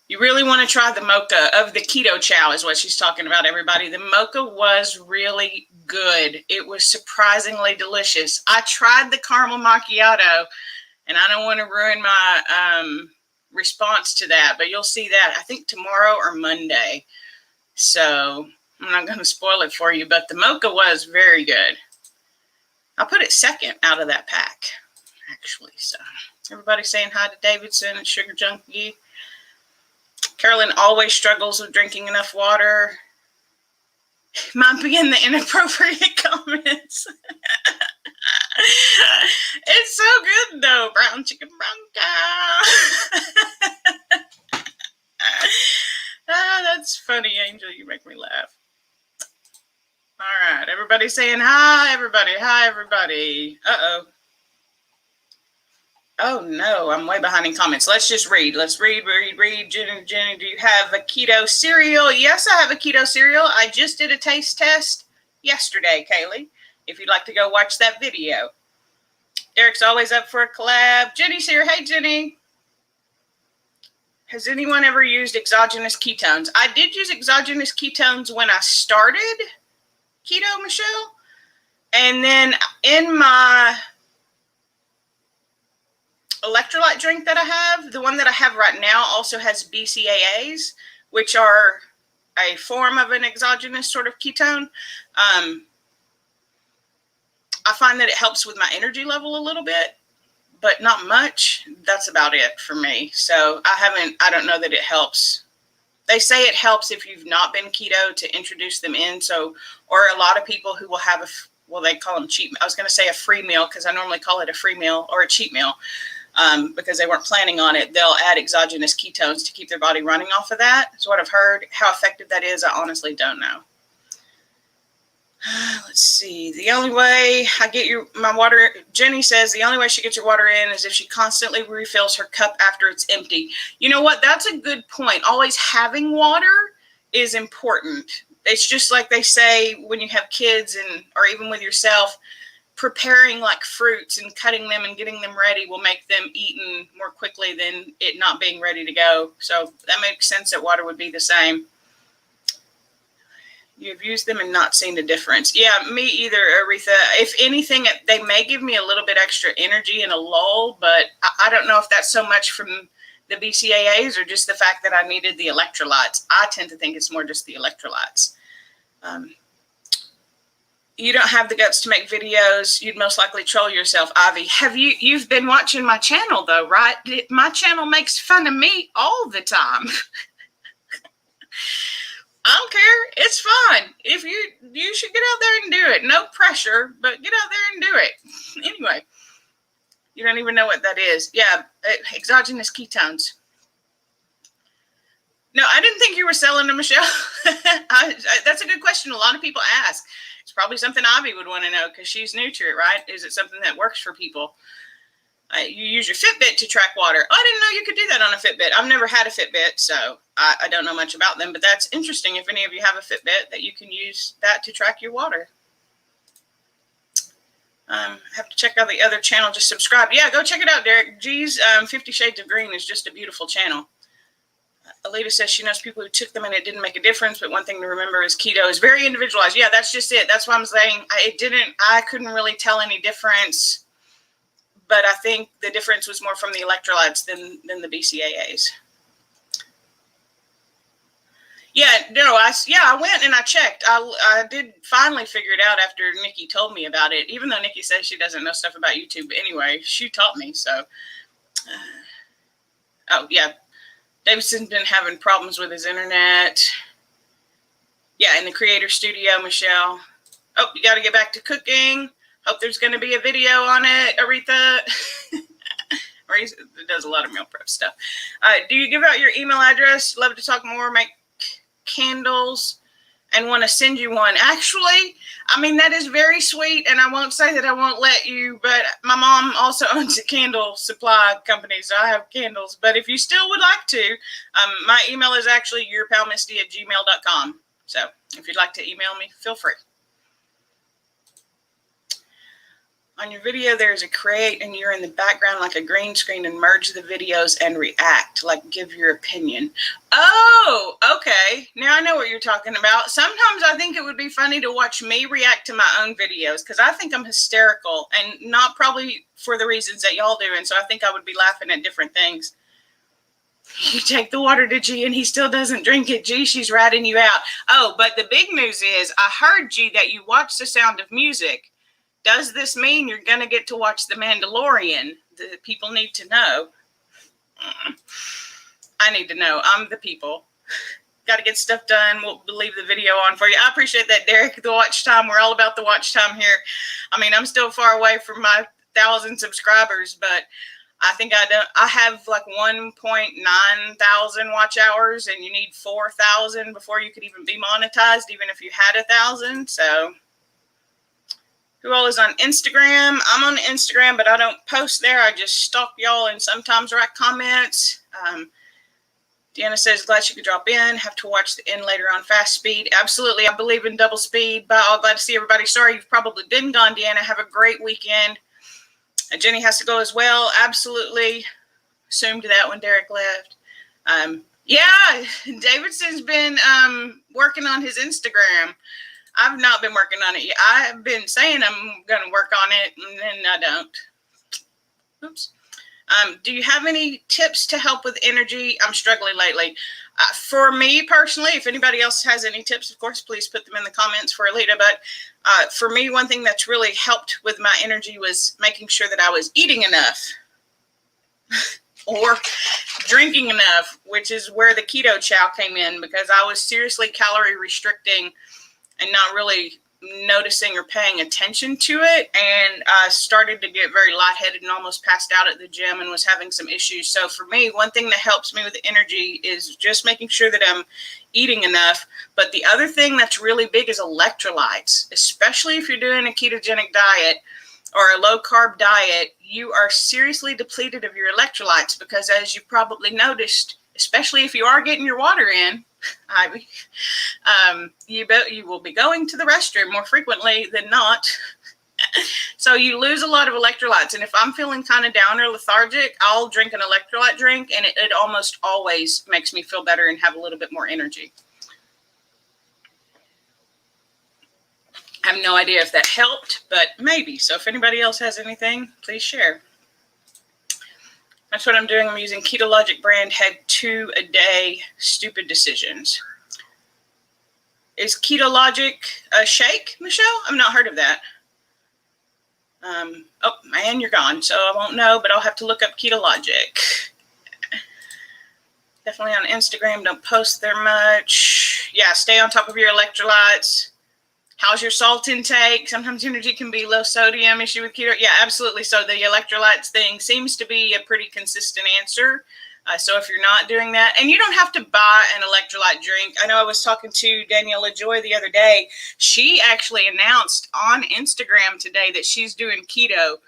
You really want to try the mocha of the keto chow is what she's talking about, everybody. The mocha was really good. It was surprisingly delicious. I tried the caramel macchiato, and I don't want to ruin my response to that, but you'll see that, I think, tomorrow or Monday. So I'm not going to spoil it for you, but the mocha was very good. I'll put it second out of that pack, actually. So everybody saying hi to Davidson and Sugar Junkie. Carolyn always struggles with drinking enough water. Might be in the inappropriate comments. It's so good, though. Brown chicken bronca. That's funny, Angel. You make me laugh. All right. Everybody saying hi, everybody. Hi, everybody. Uh-oh. Oh, no, I'm way behind in comments. Let's just read. Let's read. Jenny, do you have a keto cereal? Yes, I have a keto cereal. I just did a taste test yesterday, Kaylee, if you'd like to go watch that video. Derek's always up for a collab. Jenny's here. Hey, Jenny. Has anyone ever used exogenous ketones? I did use exogenous ketones when I started keto, Michelle. And then in my electrolyte drink that I have, the one that I have right now also has BCAAs, which are a form of an exogenous sort of ketone. I find that it helps with my energy level a little bit, but not much. That's about it for me. So I don't know that it helps. They say it helps if you've not been keto to introduce them in. So, or a lot of people who will have they call them cheat. I was going to say a free meal, because I normally call it a free meal or a cheat meal. Because they weren't planning on it, they'll add exogenous ketones to keep their body running off of that. That's what I've heard. How effective that is, I honestly don't know. Let's see. The only way I get my water, Jenny says, the only way she gets her water in is if she constantly refills her cup after it's empty. You know what? That's a good point. Always having water is important. It's just like they say when you have kids or even with yourself, preparing like fruits and cutting them and getting them ready will make them eaten more quickly than it not being ready to go. So that makes sense that water would be the same. You've used them and not seen the difference. Yeah, me either, Aretha. If anything, they may give me a little bit extra energy and a lull, but I don't know if that's so much from the BCAAs or just the fact that I needed the electrolytes. I tend to think it's more just the electrolytes. You don't have the guts to make videos. You'd most likely troll yourself, Ivy. You've been watching my channel though, right? My channel makes fun of me all the time. I don't care. It's fine. If you should get out there and do it. No pressure, but get out there and do it. Anyway, you don't even know what that is. Yeah, exogenous ketones. No, I didn't think you were selling them, Michelle. That's a good question. A lot of people ask. It's probably something Ivy would want to know because she's new to it, right? Is it something that works for people? You use your Fitbit to track water. Oh, I didn't know you could do that on a Fitbit. I've never had a Fitbit, so I don't know much about them. But that's interesting. If any of you have a Fitbit, that you can use that to track your water. Have to check out the other channel. Just subscribe. Yeah, go check it out, Derek. G's 50 Shades of Green is just a beautiful channel. Alita says she knows people who took them and it didn't make a difference, but one thing to remember is keto is very individualized. Yeah, that's just it. That's why I'm saying I couldn't really tell any difference, but I think the difference was more from the electrolytes than the BCAAs. Yeah, no, I went and I checked. I did finally figure it out after Nikki told me about it, even though Nikki says she doesn't know stuff about YouTube. But anyway, she taught me, so. Oh, yeah. Davidson's been having problems with his internet. Yeah, in the creator studio, Michelle. Oh, you got to get back to cooking. Hope there's going to be a video on it, Aretha. Aretha does a lot of meal prep stuff. Do you give out your email address? Love to talk more, make candles, and want to send you one. Actually, I mean, that is very sweet, and I won't say that I won't let you, but my mom also owns a candle supply company, so I have candles. But if you still would like to, my email is actually yourpalmisty@gmail.com. So if you'd like to email me, feel free. On your video, there's a create, and you're in the background like a green screen and merge the videos and react, like give your opinion. Oh, okay. Now I know what you're talking about. Sometimes I think it would be funny to watch me react to my own videos because I think I'm hysterical and not probably for the reasons that y'all do. And so I think I would be laughing at different things. You take the water to G and he still doesn't drink it. G, she's ratting you out. Oh, but the big news is I heard, G, that you watch The Sound of Music. Does this mean you're going to get to watch The Mandalorian? The people need to know. I need to know. I'm the people. Got to get stuff done. We'll leave the video on for you. I appreciate that, Derek. The watch time. We're all about the watch time here. I mean, I'm still far away from my 1,000 subscribers, but I think I have like 1.9 thousand watch hours, and you need 4,000 before you could even be monetized, even if you had 1,000. So. Who all is on Instagram? I'm on Instagram, but I don't post there. I just stalk y'all and sometimes write comments. Deanna says, glad she could drop in. Have to watch the end later on fast speed. Absolutely. I believe in double speed. Bye. All glad to see everybody. Sorry you've probably been gone, Deanna. Have a great weekend. Jenny has to go as well. Absolutely. Assumed that when Derek left. Yeah, Davidson's been working on his Instagram. I've not been working on it yet. I've been saying I'm going to work on it, and then I don't. Oops. Do you have any tips to help with energy? I'm struggling lately. For me personally, if anybody else has any tips, of course, please put them in the comments for Alita. But for me, one thing that's really helped with my energy was making sure that I was eating enough or drinking enough, which is where the keto chow came in, because I was seriously calorie restricting and not really noticing or paying attention to it, and I started to get very lightheaded and almost passed out at the gym and was having some issues. So for me, one thing that helps me with energy is just making sure that I'm eating enough. But the other thing that's really big is electrolytes, especially if you're doing a ketogenic diet or a low carb diet. You are seriously depleted of your electrolytes because, as you probably noticed, especially if you are getting your water in, Ivy, you will be going to the restroom more frequently than not. So you lose a lot of electrolytes. And if I'm feeling kind of down or lethargic, I'll drink an electrolyte drink, and it almost always makes me feel better and have a little bit more energy. I have no idea if that helped, but maybe. So if anybody else has anything, please share. That's what I'm doing. I'm using Ketologic brand, had 2 a day. Stupid decisions. Is Ketologic a shake, Michelle? I've not heard of that. Oh, man, you're gone, so I won't know, but I'll have to look up Ketologic. Definitely on Instagram. Don't post there much. Yeah, stay on top of your electrolytes. How's your salt intake? Sometimes energy can be low sodium issue with keto. Yeah, absolutely. So the electrolytes thing seems to be a pretty consistent answer. So if you're not doing that, and you don't have to buy an electrolyte drink. I know I was talking to Daniela Joy the other day. She actually announced on Instagram today that she's doing keto.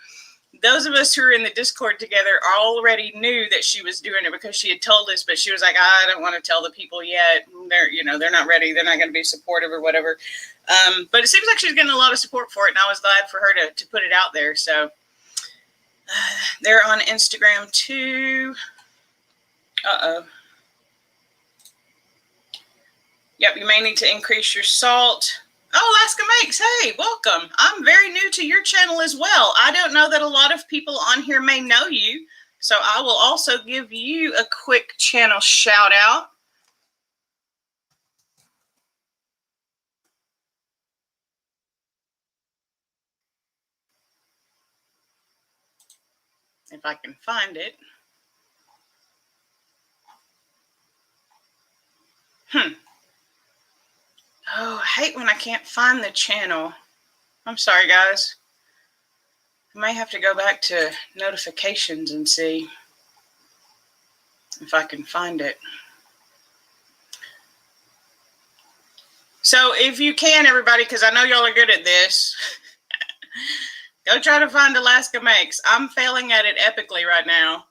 Those of us who are in the Discord together already knew that she was doing it because she had told us, but she was like, I don't want to tell the people yet. They're not ready. They're not going to be supportive or whatever. But it seems like she's getting a lot of support for it, and I was glad for her to put it out there. So they're on Instagram too. Yep, you may need to increase your salt. Oh, Alaska Makes, hey, welcome. I'm very new to your channel as well. I don't know that a lot of people on here may know you, so I will also give you a quick channel shout out. If I can find it. Oh, I hate when I can't find the channel. I'm sorry, guys. I may have to go back to notifications and see if I can find it. So if you can, everybody, because I know y'all are good at this, go try to find Alaska Makes. I'm failing at it epically right now.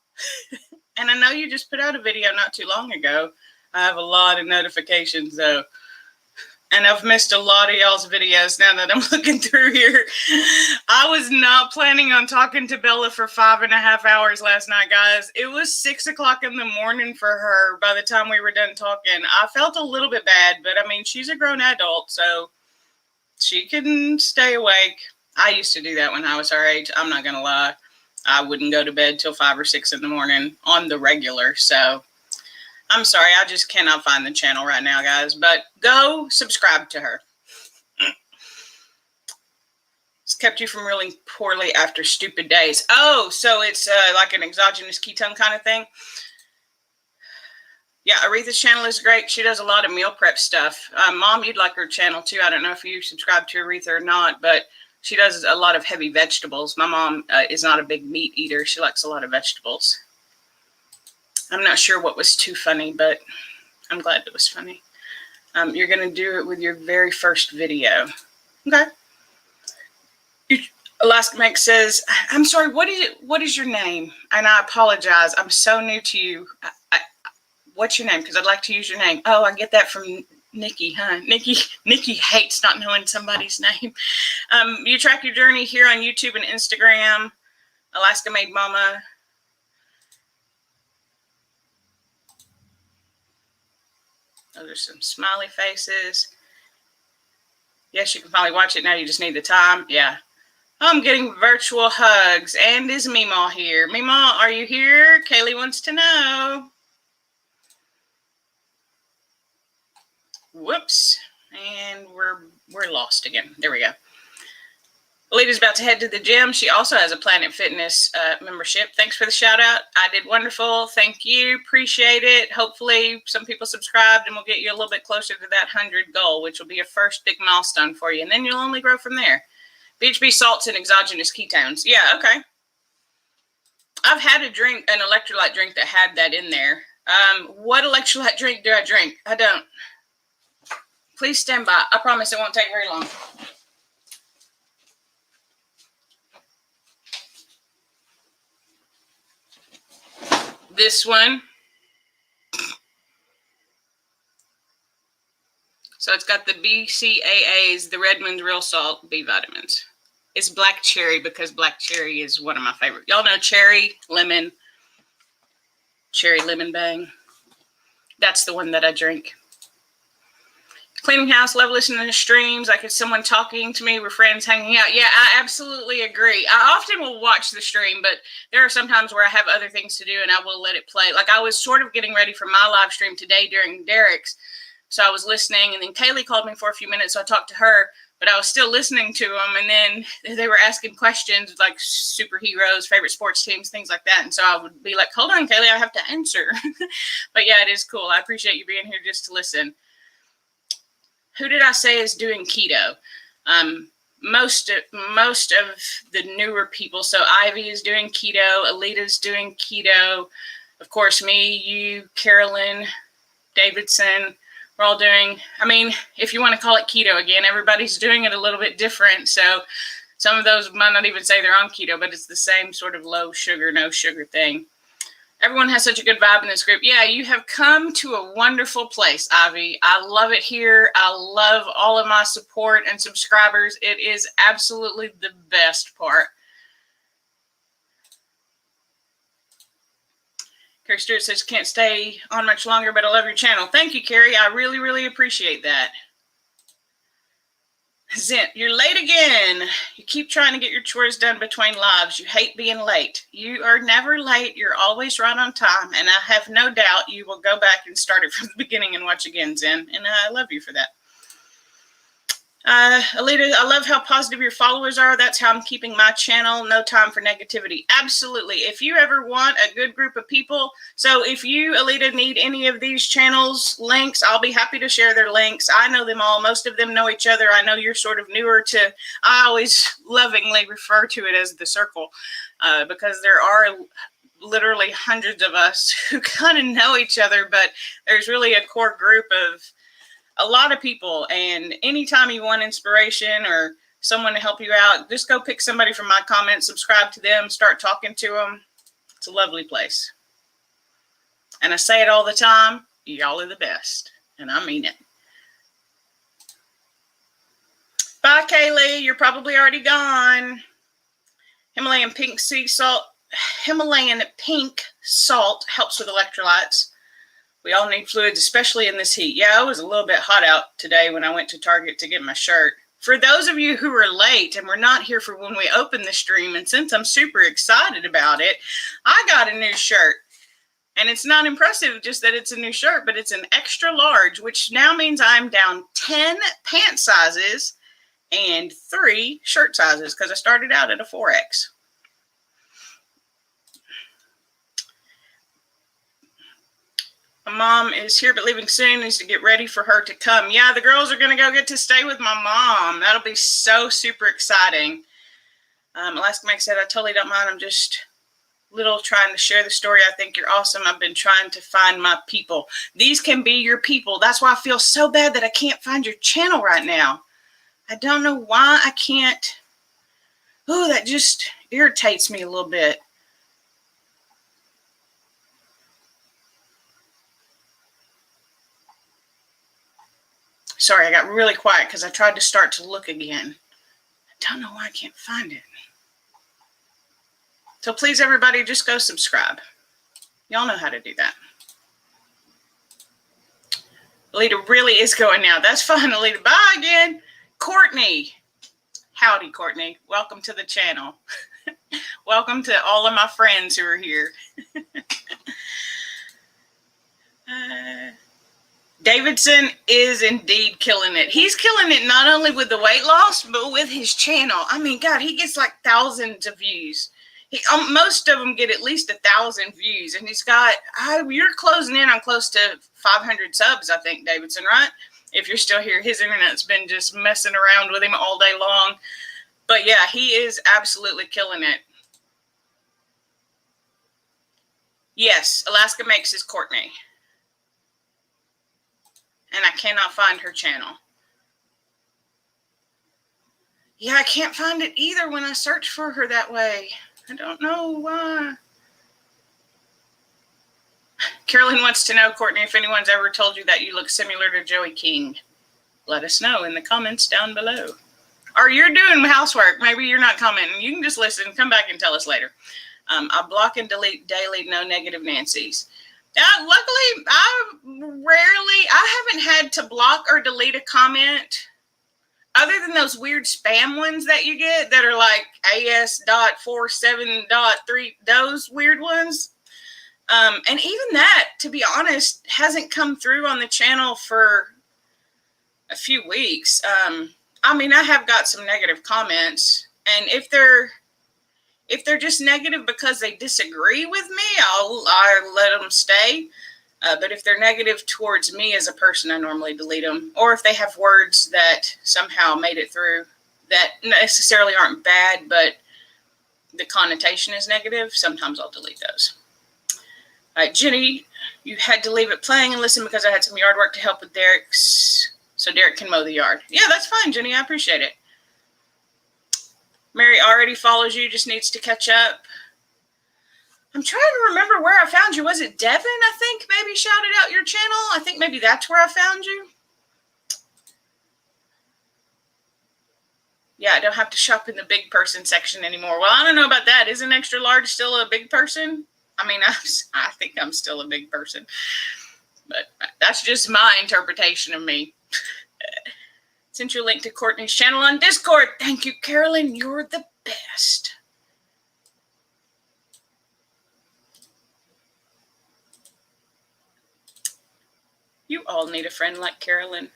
And I know you just put out a video not too long ago. I have a lot of notifications, though. And I've missed a lot of y'all's videos now that I'm looking through here. I was not planning on talking to Bella for 5.5 hours last night, guys. It was 6 o'clock in the morning for her by the time we were done talking. I felt a little bit bad, but I mean, she's a grown adult, so she can stay awake. I used to do that when I was her age. I'm not going to lie. I wouldn't go to bed till 5 or 6 in the morning on the regular, so I'm sorry, I just cannot find the channel right now, guys. But go subscribe to her. It's kept you from really poorly after stupid days. Oh, so it's like an exogenous ketone kind of thing. Yeah, Aretha's channel is great. She does a lot of meal prep stuff. Mom, you'd like her channel too. I don't know if you subscribe to Aretha or not, but she does a lot of heavy vegetables. My mom is not a big meat eater. She likes a lot of vegetables. I'm not sure what was too funny, but I'm glad it was funny. You're going to do it with your very first video. Okay. Alaska Make says, I'm sorry, what is your name? And I apologize. I'm so new to you. What's your name? Because I'd like to use your name. Oh, I get that from Nikki, huh? Nikki hates not knowing somebody's name. You track your journey here on YouTube and Instagram. Alaska Made Mama. Those are some smiley faces. Yes, you can finally watch it now. You just need the time. Yeah. I'm getting virtual hugs. And is Meemaw here? Meemaw, are you here? Kaylee wants to know. Whoops. And we're lost again. There we go. Alita's about to head to the gym. She also has a Planet Fitness membership. Thanks for the shout out. I did wonderful. Thank you. Appreciate it. Hopefully some people subscribed and we'll get you a little bit closer to that 100 goal, which will be a first big milestone for you. And then you'll only grow from there. BHB salts and exogenous ketones. Yeah, okay. I've had a drink, an electrolyte drink that had that in there. What electrolyte drink do I drink? I don't. Please stand by. I promise it won't take very long. This one. So it's got the BCAAs, the Redmond's Real Salt B vitamins. It's black cherry because black cherry is one of my favorite. Y'all know cherry lemon bang. That's the one that I drink. Cleaning house, love listening to streams. Like if someone talking to me, we're friends hanging out. Yeah, I absolutely agree. I often will watch the stream, but there are some times where I have other things to do and I will let it play. Like I was sort of getting ready for my live stream today during Derek's. So I was listening and then Kaylee called me for a few minutes. So I talked to her, but I was still listening to them. And then they were asking questions like superheroes, favorite sports teams, things like that. And so I would be like, hold on, Kaylee, I have to answer. But yeah, it is cool. I appreciate you being here just to listen. Who did I say is doing keto? Most of the newer people. So Ivy is doing keto. Alita's doing keto. Of course, me, you, Carolyn, Davidson. We're all doing, I mean, if you want to call it keto again, everybody's doing it a little bit different. So some of those might not even say they're on keto, but it's the same sort of low sugar, no sugar thing. Everyone has such a good vibe in this group. Yeah, you have come to a wonderful place, Ivy. I love it here. I love all of my support and subscribers. It is absolutely the best part. Carrie Stewart says, can't stay on much longer, but I love your channel. Thank you, Carrie. I really, really appreciate that. Zint, you're late again. You keep trying to get your chores done between lives. You hate being late. You are never late. You're always right on time. And I have no doubt you will go back and start it from the beginning and watch again, Zen. And I love you for that. Alita, I love how positive your followers are. That's how I'm keeping my channel. No time for negativity. Absolutely. If you ever want a good group of people, so if you, Alita, need any of these channels links, I'll be happy to share their links. I know them all. Most of them know each other. I know you're sort of newer to, I always lovingly refer to it as the circle, because there are literally hundreds of us who kind of know each other, but there's really a core group of a lot of people. And anytime you want inspiration or someone to help you out, just go pick somebody from my comments, subscribe to them, start talking to them. It's a lovely place. And I say it all the time, y'all are the best. And I mean it. Bye, Kaylee. You're probably already gone. Himalayan pink sea salt. Himalayan pink salt helps with electrolytes. We all need fluids, especially in this heat. Yeah, it was a little bit hot out today when I went to Target to get my shirt. For those of you who are late and were not here for when we opened the stream, and since I'm super excited about it, I got a new shirt. And it's not impressive just that it's a new shirt, but it's an extra large, which now means I'm down 10 pant sizes and 3 shirt sizes because I started out at a 4X. My mom is here but leaving soon. Needs to get ready for her to come. Yeah, the girls are going to go get to stay with my mom. That'll be so super exciting. Alaska Mike said, I totally don't mind. I'm just little trying to share the story. I think you're awesome. I've been trying to find my people. These can be your people. That's why I feel so bad that I can't find your channel right now. I don't know why I can't. Oh, that just irritates me a little bit. Sorry, I got really quiet because I tried to start to look again. I don't know why I can't find it. So please, everybody, just go subscribe. Y'all know how to do that. Alita really is going now. That's fine, Alita. Bye again. Courtney. Howdy, Courtney. Welcome to the channel. Welcome to all of my friends who are here. Davidson is indeed killing it. He's killing it not only with the weight loss, but with his channel. I mean, God, he gets like thousands of views. Most of them get at least 1,000 views, and he's got. You're closing in on close to 500 subs, I think, Davidson, right? If you're still here, his internet's been just messing around with him all day long. But yeah, he is absolutely killing it. Yes, Alaska Makes is Courtney. And I cannot find her channel. Yeah, I can't find it either when I search for her that way. I don't know why. Carolyn wants to know, Courtney, if anyone's ever told you that you look similar to Joey King. Let us know in the comments down below. Or you're doing housework. Maybe you're not commenting. You can just listen. Come back and tell us later. I block and delete daily, no negative Nancy's. Luckily, I haven't had to block or delete a comment other than those weird spam ones that you get that are like AS.47.3, those weird ones. And even that, to be honest, hasn't come through on the channel for a few weeks. I mean, I have got some negative comments, and if they're just negative because they disagree with me, I'll let them stay. But if they're negative towards me as a person, I normally delete them. Or if they have words that somehow made it through that necessarily aren't bad, but the connotation is negative, sometimes I'll delete those. All right, Jenny, you had to leave it playing and listen because I had some yard work to help with Derek's, so Derek can mow the yard. Yeah, that's fine, Jenny. I appreciate it. Mary already follows you, just needs to catch up. I'm trying to remember where I found you. Was it Devin, I think, maybe shouted out your channel? I think maybe that's where I found you. Yeah, I don't have to shop in the big person section anymore. Well, I don't know about that. Isn't extra large still a big person? I mean, I think I'm still a big person. But that's just my interpretation of me. Sent you a link to Courtney's channel on Discord. Thank you, Carolyn. You're the best. You all need a friend like Carolyn.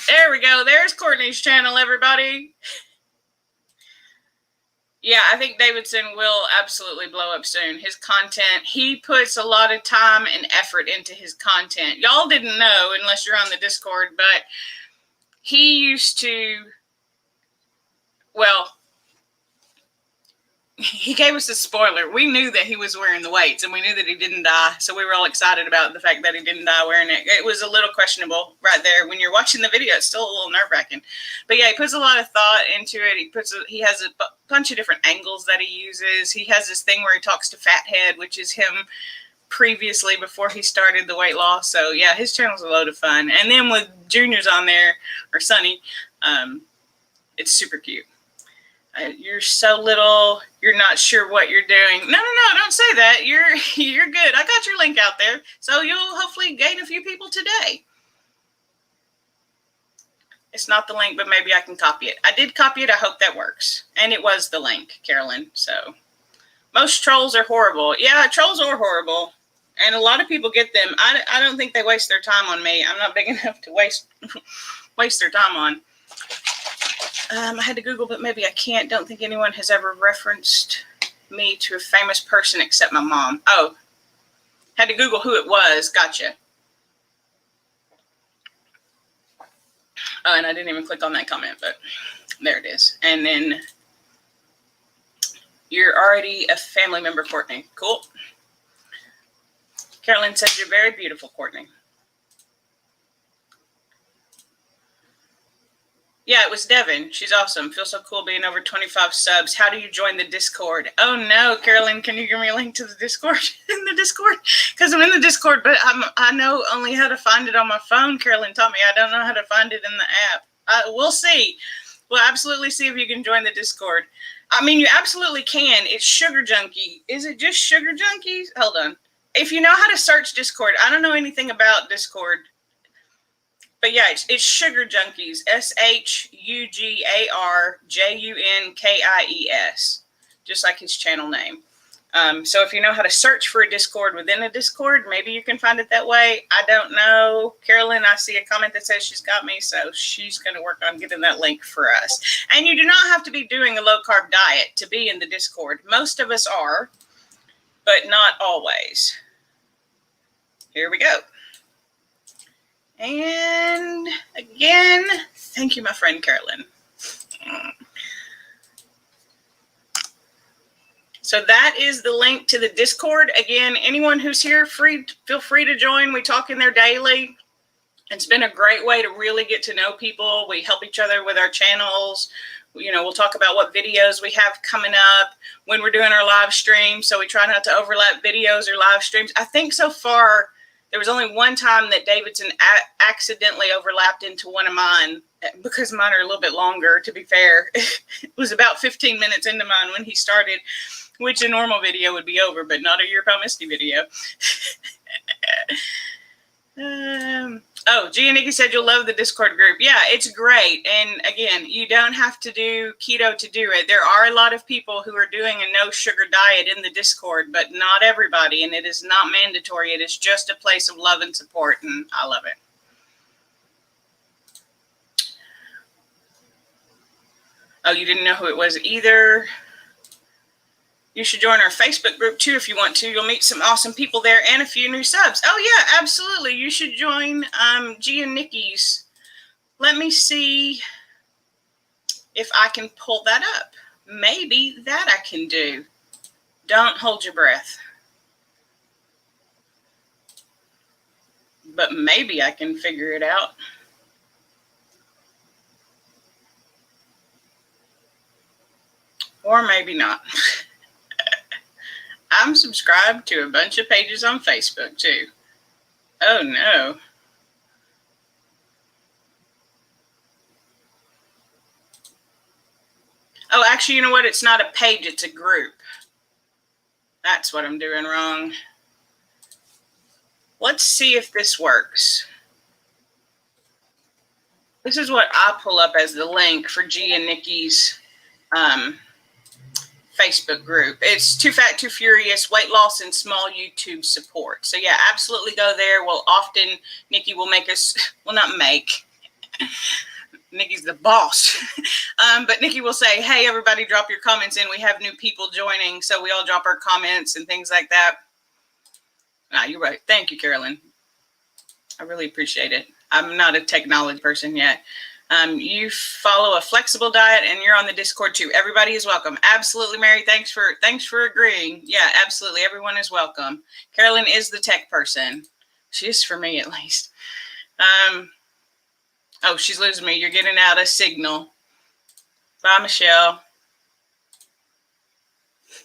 There we go. There's Courtney's channel, everybody. Yeah, I think Davidson will absolutely blow up soon. His content, he puts a lot of time and effort into his content. Y'all didn't know unless you're on the Discord, but he used to, well, he gave us a spoiler. We knew that he was wearing the weights, and we knew that he didn't die, so we were all excited about the fact that he didn't die wearing it. It was a little questionable right there. When you're watching the video, it's still a little nerve-wracking. But yeah, he puts a lot of thought into it. He has a bunch of different angles that he uses. He has this thing where he talks to Fathead, which is him previously before he started the weight loss. So yeah, his channel's a load of fun. And then with Junior's on there, or Sonny, it's super cute. You're so little, you're not sure what you're doing. No, don't say that. You're good. I got your link out there, so you'll hopefully gain a few people today. It's not the link, but maybe I can copy it. I did copy it. I hope that works. And it was the link, Carolyn. So most trolls are horrible. Yeah, trolls are horrible. And a lot of people get them. I don't think they waste their time on me. I'm not big enough to waste their time on. I had to Google, but maybe I can't. Don't think anyone has ever referenced me to a famous person except my mom. Oh, had to Google who it was. Gotcha. Oh, and I didn't even click on that comment, but there it is. And then you're already a family member, Courtney. Cool. Carolyn says you're very beautiful, Courtney. Yeah, it was Devin. She's awesome. Feels so cool being over 25 subs. How do you join the Discord? Oh, no, Carolyn, can you give me a link to the Discord? In the Discord? Because I'm in the Discord, but I know only how to find it on my phone. Carolyn taught me. I don't know how to find it in the app. We'll see. We'll absolutely see if you can join the Discord. I mean, you absolutely can. It's Sugar Junkie. Is it just Sugar Junkies? Hold on. If you know how to search Discord, I don't know anything about Discord. But yeah, it's Sugar Junkies, SHUGARJUNKIES, just like his channel name. So if you know how to search for a Discord within a Discord, maybe you can find it that way. I don't know. Carolyn, I see a comment that says she's got me, so she's going to work on getting that link for us. And you do not have to be doing a low-carb diet to be in the Discord. Most of us are, but not always. Here we go. And again, thank you, my friend Carolyn. So that is the link to the Discord. Again, anyone who's here, feel free to join. We talk in there daily. It's been a great way to really get to know people. We help each other with our channels. You know, we'll talk about what videos we have coming up when we're doing our live stream. So we try not to overlap videos or live streams. I think so far there was only one time that Davidson accidentally overlapped into one of mine, because mine are a little bit longer, to be fair. It was about 15 minutes into mine when he started, which a normal video would be over, but not a Year About Misty video. Gia Nikki said you'll love the Discord group. Yeah, it's great. And again, you don't have to do keto to do it. There are a lot of people who are doing a no sugar diet in the Discord, but not everybody. And it is not mandatory. It is just a place of love and support. And I love it. Oh, you didn't know who it was either. You should join our Facebook group, too, if you want to. You'll meet some awesome people there and a few new subs. Oh, yeah, absolutely. You should join Gia and Nikki's. Let me see if I can pull that up. Maybe that I can do. Don't hold your breath. But maybe I can figure it out. Or maybe not. I'm subscribed to a bunch of pages on Facebook, too. Oh, no. Oh, actually, you know what? It's not a page. It's a group. That's what I'm doing wrong. Let's see if this works. This is what I pull up as the link for Gia and Nikki's Facebook group. It's Too Fat, Too Furious, Weight Loss and Small YouTube Support. So yeah, absolutely go there. Well, often Nikki will make us, well, not make, Nikki's the boss. But Nikki will say, hey, everybody drop your comments in. We have new people joining. So we all drop our comments and things like that. You're right. Thank you, Carolyn. I really appreciate it. I'm not a technology person yet. You follow a flexible diet and you're on the Discord too. Everybody is welcome. Absolutely, Mary. Thanks for agreeing. Yeah, absolutely. Everyone is welcome. Carolyn is the tech person. She is for me, at least. Oh, she's losing me. You're getting out a signal. Bye, Michelle.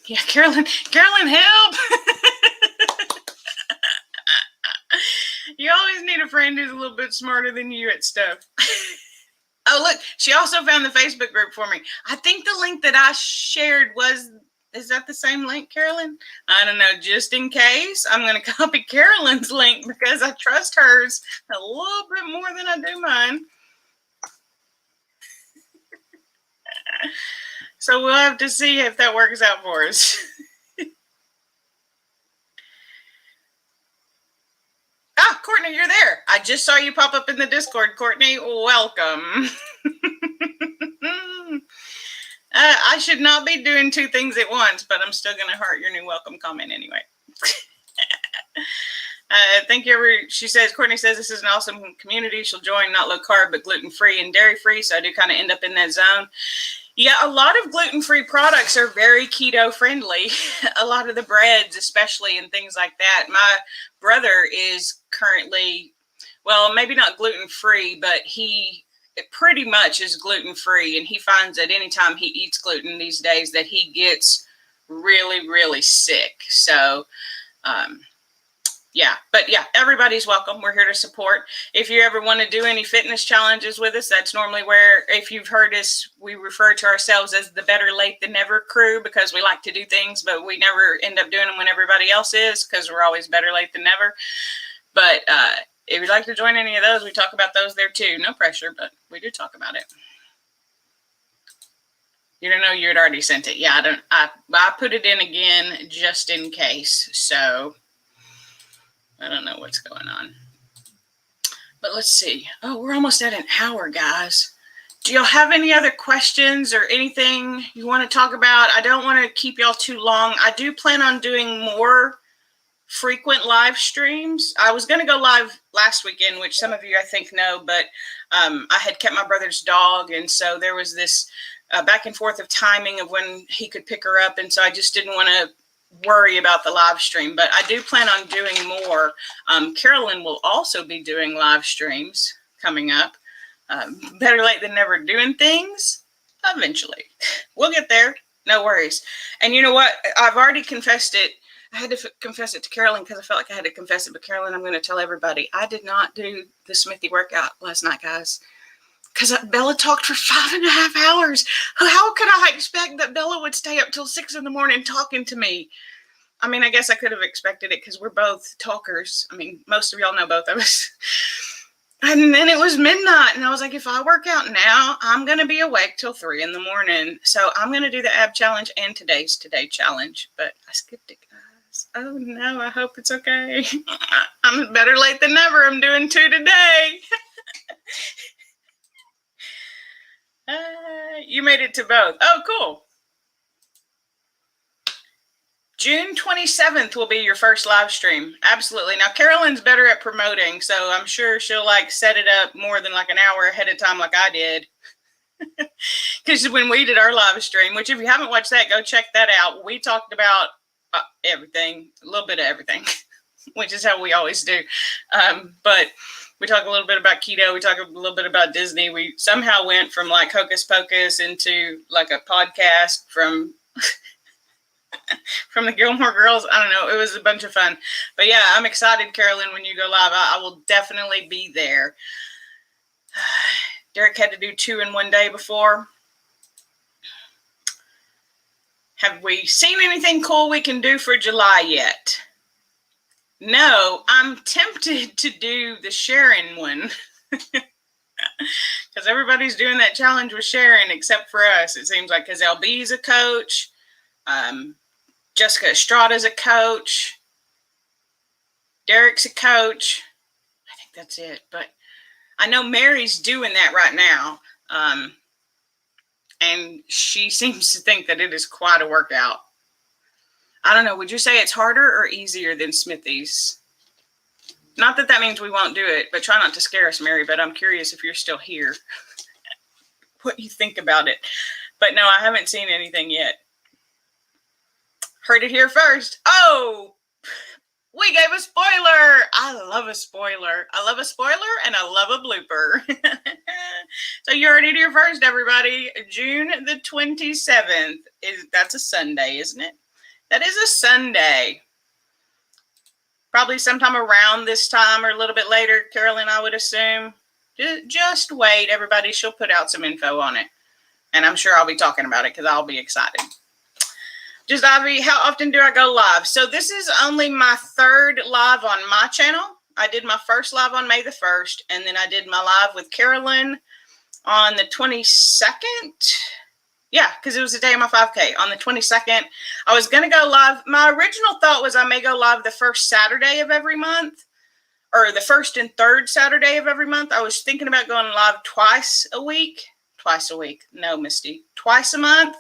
Yeah, Carolyn, help. You always need a friend who's a little bit smarter than you at stuff. Oh, look, she also found the Facebook group for me. I think the link that I shared is that the same link, Carolyn? I don't know. Just in case, I'm going to copy Carolyn's link because I trust hers a little bit more than I do mine. So we'll have to see if that works out for us. Courtney, you're there. I just saw you pop up in the Discord. Courtney, welcome. I should not be doing two things at once, but I'm still going to heart your new welcome comment anyway. Thank you. She says, Courtney says this is an awesome community. She'll join, not low carb, but gluten-free and dairy-free. So I do kind of end up in that zone. Yeah, a lot of gluten-free products are very keto-friendly. A lot of the breads, especially, and things like that. My brother is currently, well, maybe not gluten-free, but he pretty much is gluten-free. And he finds that anytime he eats gluten these days that he gets really, really sick. So, yeah, but yeah, everybody's welcome. We're here to support. If you ever want to do any fitness challenges with us, that's normally where, if you've heard us, we refer to ourselves as the Better Late Than Never crew, because we like to do things, but we never end up doing them when everybody else is, because we're always better late than never. But if you'd like to join any of those, we talk about those there too. No pressure, but we do talk about it. You don't know you had already sent it. Yeah, I put it in again just in case. So I don't know what's going on. But let's see. Oh, we're almost at an hour, guys. Do y'all have any other questions or anything you want to talk about? I don't want to keep y'all too long. I do plan on doing more frequent live streams. I was going to go live last weekend, which some of you I think know, but I had kept my brother's dog, and so there was this back and forth of timing of when he could pick her up, and so I just didn't want to worry about the live stream, but I do plan on doing more. Carolyn will also be doing live streams coming up. Better late than never doing things. Eventually. We'll get there. No worries. And you know what? I've already confessed it. I had to confess it to Carolyn because I felt like I had to confess it. But Carolyn, I'm going to tell everybody, I did not do the Smithy workout last night, guys. Because Bella talked for 5.5 hours. How could I expect that Bella would stay up till 6 in the morning talking to me? I mean, I guess I could have expected it because we're both talkers. I mean, most of y'all know both of us. And then it was midnight, and I was like, if I work out now, I'm going to be awake till 3 in the morning. So I'm going to do the ab challenge and today's Today challenge. But I skipped it, guys. Oh, no, I hope it's okay. I'm better late than never. I'm doing 2 today. You made it to both. Oh, cool. June 27th will be your first live stream. Absolutely. Now, Carolyn's better at promoting, so I'm sure she'll set it up more than an hour ahead of time like I did. Because when we did our live stream, which if you haven't watched that, go check that out. We talked about everything, a little bit of everything, which is how we always do. But we talk a little bit about keto. We talk a little bit about Disney. We somehow went from Hocus Pocus into a podcast from the Gilmore Girls. I don't know. It was a bunch of fun. But yeah, I'm excited, Carolyn, when you go live. I will definitely be there. Derek had to do 2 in one day before. Have we seen anything cool we can do for July yet? No, I'm tempted to do the Sharon one. Because everybody's doing that challenge with Sharon except for us, it seems like. Because LB's a coach. Jessica Estrada's a coach. Derek's a coach. I think that's it. But I know Mary's doing that right now. And she seems to think that it is quite a workout. I don't know. Would you say it's harder or easier than Smithy's? Not that means we won't do it, but try not to scare us, Mary. But I'm curious if you're still here. What you think about it. But no, I haven't seen anything yet. Heard it here first. Oh, we gave a spoiler. I love a spoiler. I love a spoiler and I love a blooper. So you heard it here first, everybody. June the 27th. That's a Sunday, isn't it? That is a Sunday. Probably sometime around this time or a little bit later, Carolyn, I would assume. Just wait, everybody. She'll put out some info on it. And I'm sure I'll be talking about it because I'll be excited. Just, Ivy, how often do I go live? So this is only my 3rd live on my channel. I did my first live on May the 1st, and then I did my live with Carolyn on the 22nd. Yeah, because it was the day of my 5K. On the 22nd, I was going to go live. My original thought was I may go live the first Saturday of every month, or the first and 3rd Saturday of every month. I was thinking about going live twice a week. Twice a week. No, Misty. Twice a month.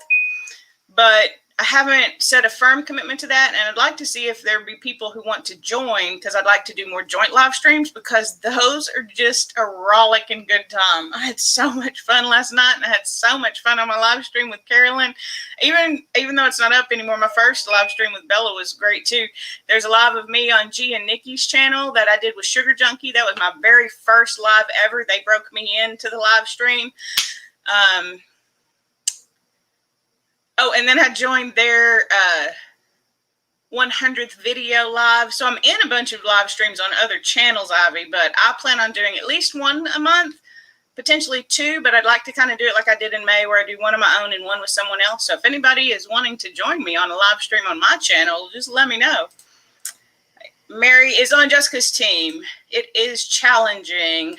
But I haven't set a firm commitment to that, and I'd like to see if there'd be people who want to join, because I'd like to do more joint live streams, because those are just a rollicking good time. I had so much fun last night, and I had so much fun on my live stream with Carolyn. Even though it's not up anymore, my first live stream with Bella was great too. There's a live of me on G and Nikki's channel that I did with Sugar Junkie. That was my very first live ever. They broke me into the live stream. Oh, and then I joined their 100th video live. So I'm in a bunch of live streams on other channels, Ivy, but I plan on doing at least 1 a month, potentially 2, but I'd like to kind of do it like I did in May, where I do 1 of my own and 1 with someone else. So if anybody is wanting to join me on a live stream on my channel, just let me know. Mary is on Jessica's team. It is challenging.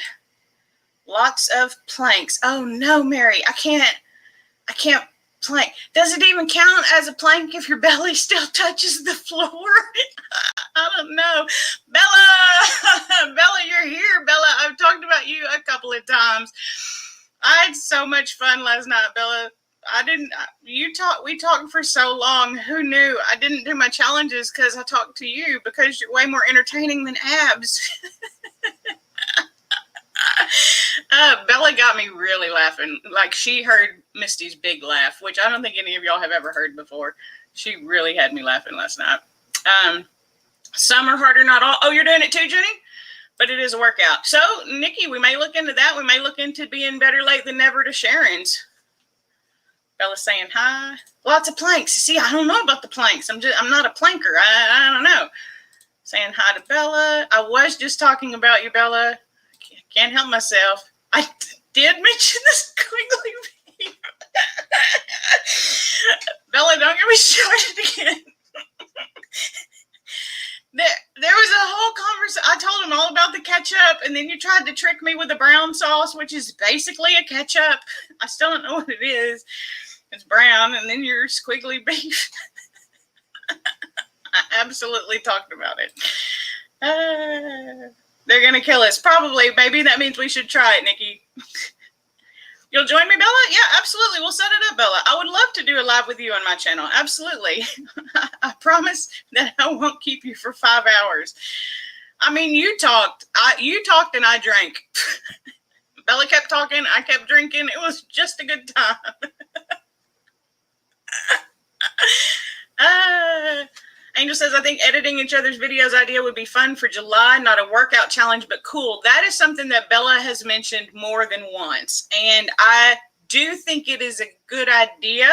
Lots of planks. Oh no, Mary, I can't plank. Does it even count as a plank if your belly still touches the floor? I don't know. Bella, Bella, you're here. Bella, I've talked about you a couple of times. I had so much fun last night, Bella. We talked for so long. Who knew? I didn't do my challenges because I talked to you, because you're way more entertaining than Abs. Bella got me really laughing. Like, she heard Misty's big laugh, which I don't think any of y'all have ever heard before. She really had me laughing last night. Some are harder, not all. Oh, you're doing it too, Jenny? But it is a workout. So, Nikki, we may look into that. We may look into being better late than never to Sharon's. Bella's saying hi. Lots of planks. See, I don't know about the planks. I'm not a planker. I don't know. Saying hi to Bella. I was just talking about you, Bella. Can't help myself. I did mention this squiggly beep. Bella, don't get me started again. There was a whole conversation. I told him all about the ketchup, and then you tried to trick me with the brown sauce, which is basically a ketchup. I still don't know what it is. It's brown, and then your squiggly beef. I absolutely talked about it. They're going to kill us. Probably. Maybe that means we should try it, Nikki. You'll join me, Bella? Yeah, absolutely. We'll set it up, Bella. I would love to do a live with you on my channel. Absolutely. I promise that I won't keep you for 5 hours. I mean, you talked and I drank. Bella kept talking. I kept drinking. It was just a good time. Angel says, I think editing each other's videos idea would be fun for July, not a workout challenge, but cool. That is something that Bella has mentioned more than once, and I do think it is a good idea.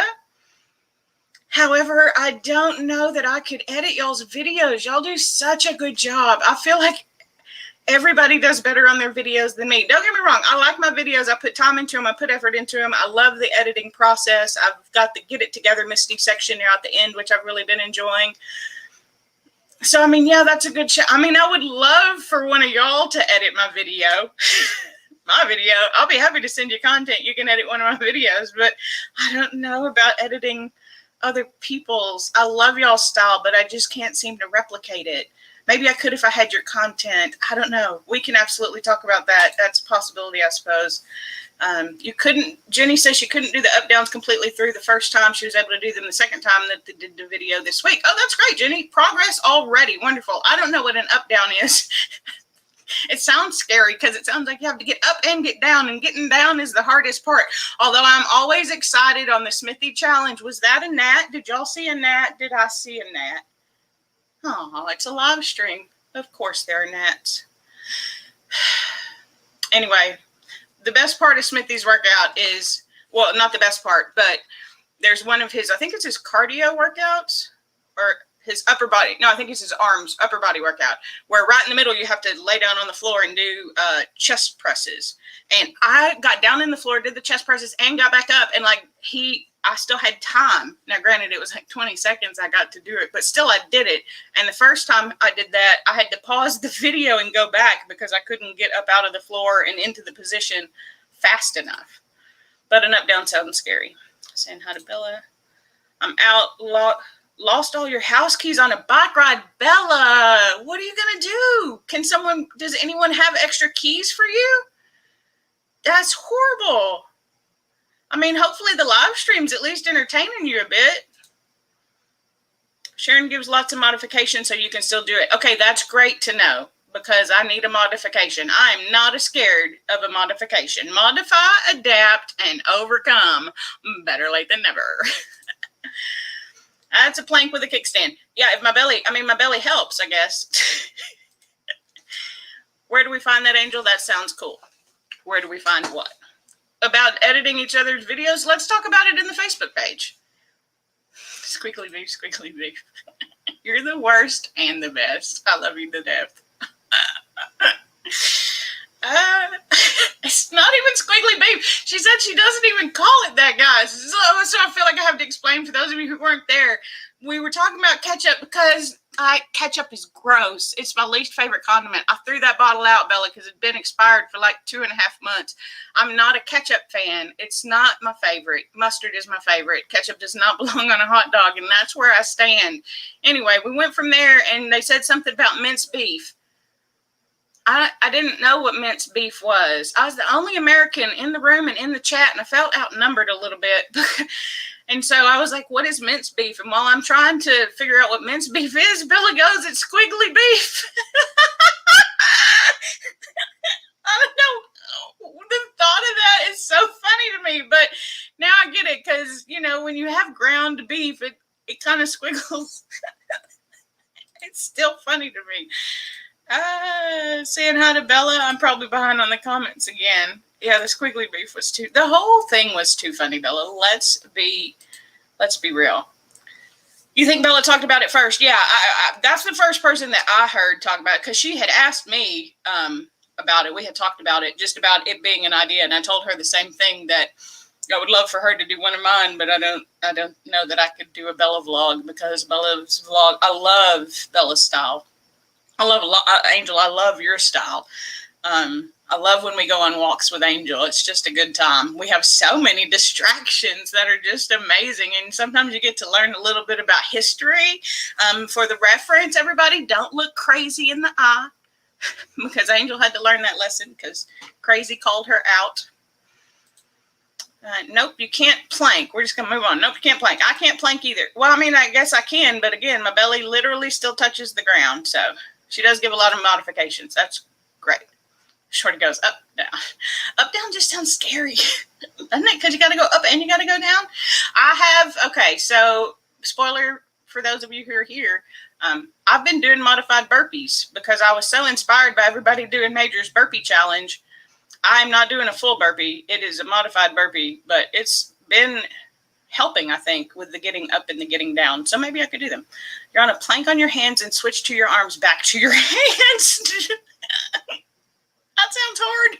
However, I don't know that I could edit y'all's videos. Y'all do such a good job. I feel like everybody does better on their videos than me. Don't get me wrong. I like my videos. I put time into them. I put effort into them. I love the editing process. I've got the Get It Together Misty section there at the end, which I've really been enjoying. So, I mean, yeah, that's a good I mean, I would love for one of y'all to edit my video. My video. I'll be happy to send you content. You can edit one of my videos, but I don't know about editing other people's. I love y'all's style, but I just can't seem to replicate it. Maybe I could if I had your content. I don't know. We can absolutely talk about that. That's a possibility, I suppose. You couldn't, Jenny says she couldn't do the up downs completely through the first time. She was able to do them the second time that they did the video this week. Oh, that's great, Jenny. Progress already. Wonderful. I don't know what an up down is. It sounds scary because it sounds like you have to get up and get down, and getting down is the hardest part. Although I'm always excited on the Smithy challenge. Was that a gnat? Did y'all see a gnat? Did I see a gnat? Oh, it's a live stream. Of course there are gnats. Anyway, the best part of Smithy's workout is, well, not the best part, but there's one of his, I think it's his cardio workouts, or his upper body. No, I think it's his arms, upper body workout, where right in the middle you have to lay down on the floor and do chest presses. And I got down in the floor, did the chest presses, and got back up, and like I still had time. Now, granted, it was like 20 seconds I got to do it, but still I did it. And the first time I did that, I had to pause the video and go back because I couldn't get up out of the floor and into the position fast enough. But an up down sounds scary. Saying hi to Bella. I'm out. Lost all your house keys on a bike ride. Bella, what are you going to do? Does anyone have extra keys for you? That's horrible. I mean, hopefully the live stream's at least entertaining you a bit. Sharon gives lots of modifications so you can still do it. Okay, that's great to know because I need a modification. I am not scared of a modification. Modify, adapt, and overcome. Better late than never. That's a plank with a kickstand. Yeah, if my belly helps, I guess. Where do we find that, Angel? That sounds cool. Where do we find what? About editing each other's videos? Let's talk about it in the Facebook page. Squiggly beef, squiggly beef. You're the worst and the best. I love you to death. It's not even squiggly beef. She said she doesn't even call it that, guys. So I feel like I have to explain for those of you who weren't there. We were talking about ketchup because Ketchup is gross. It's my least favorite condiment. I threw that bottle out, Bella, because it had been expired for like 2.5 months. I'm not a ketchup fan. It's not my favorite. Mustard is my favorite. Ketchup does not belong on a hot dog, and that's where I stand. Anyway, we went from there, and they said something about minced beef. I didn't know what minced beef was. I was the only American in the room and in the chat, and I felt outnumbered a little bit. And so I was like, what is minced beef? And while I'm trying to figure out what minced beef is, Bella goes, it's squiggly beef. I don't know. The thought of that is so funny to me. But now I get it because, you know, when you have ground beef, it kind of squiggles. It's still funny to me. Saying hi to Bella. I'm probably behind on the comments again. Yeah, the squiggly beef was the whole thing was too funny, Bella. Let's be real. You think Bella talked about it first? Yeah, that's the first person that I heard talk about it because she had asked me about it. We had talked about it, just about it being an idea, and I told her the same thing, that I would love for her to do one of mine, but I don't know that I could do a Bella vlog because Bella's vlog, I love Bella's style. I love Angel. I love your style. I love when we go on walks with Angel. It's just a good time. We have so many distractions that are just amazing. And sometimes you get to learn a little bit about history. For the reference, everybody, don't look crazy in the eye. Because Angel had to learn that lesson because Crazy called her out. Nope, you can't plank. We're just going to move on. Nope, you can't plank. I can't plank either. Well, I mean, I guess I can. But again, my belly literally still touches the ground. So she does give a lot of modifications. That's great. Shorty goes up, down. Up, down just sounds scary, doesn't it? Because you got to go up and you got to go down. Okay, so spoiler for those of you who are here. I've been doing modified burpees because I was so inspired by everybody doing Major's burpee challenge. I'm not doing a full burpee. It is a modified burpee, but it's been helping, I think, with the getting up and the getting down. So maybe I could do them. You're on a plank on your hands and switch to your arms back to your hands. That sounds hard.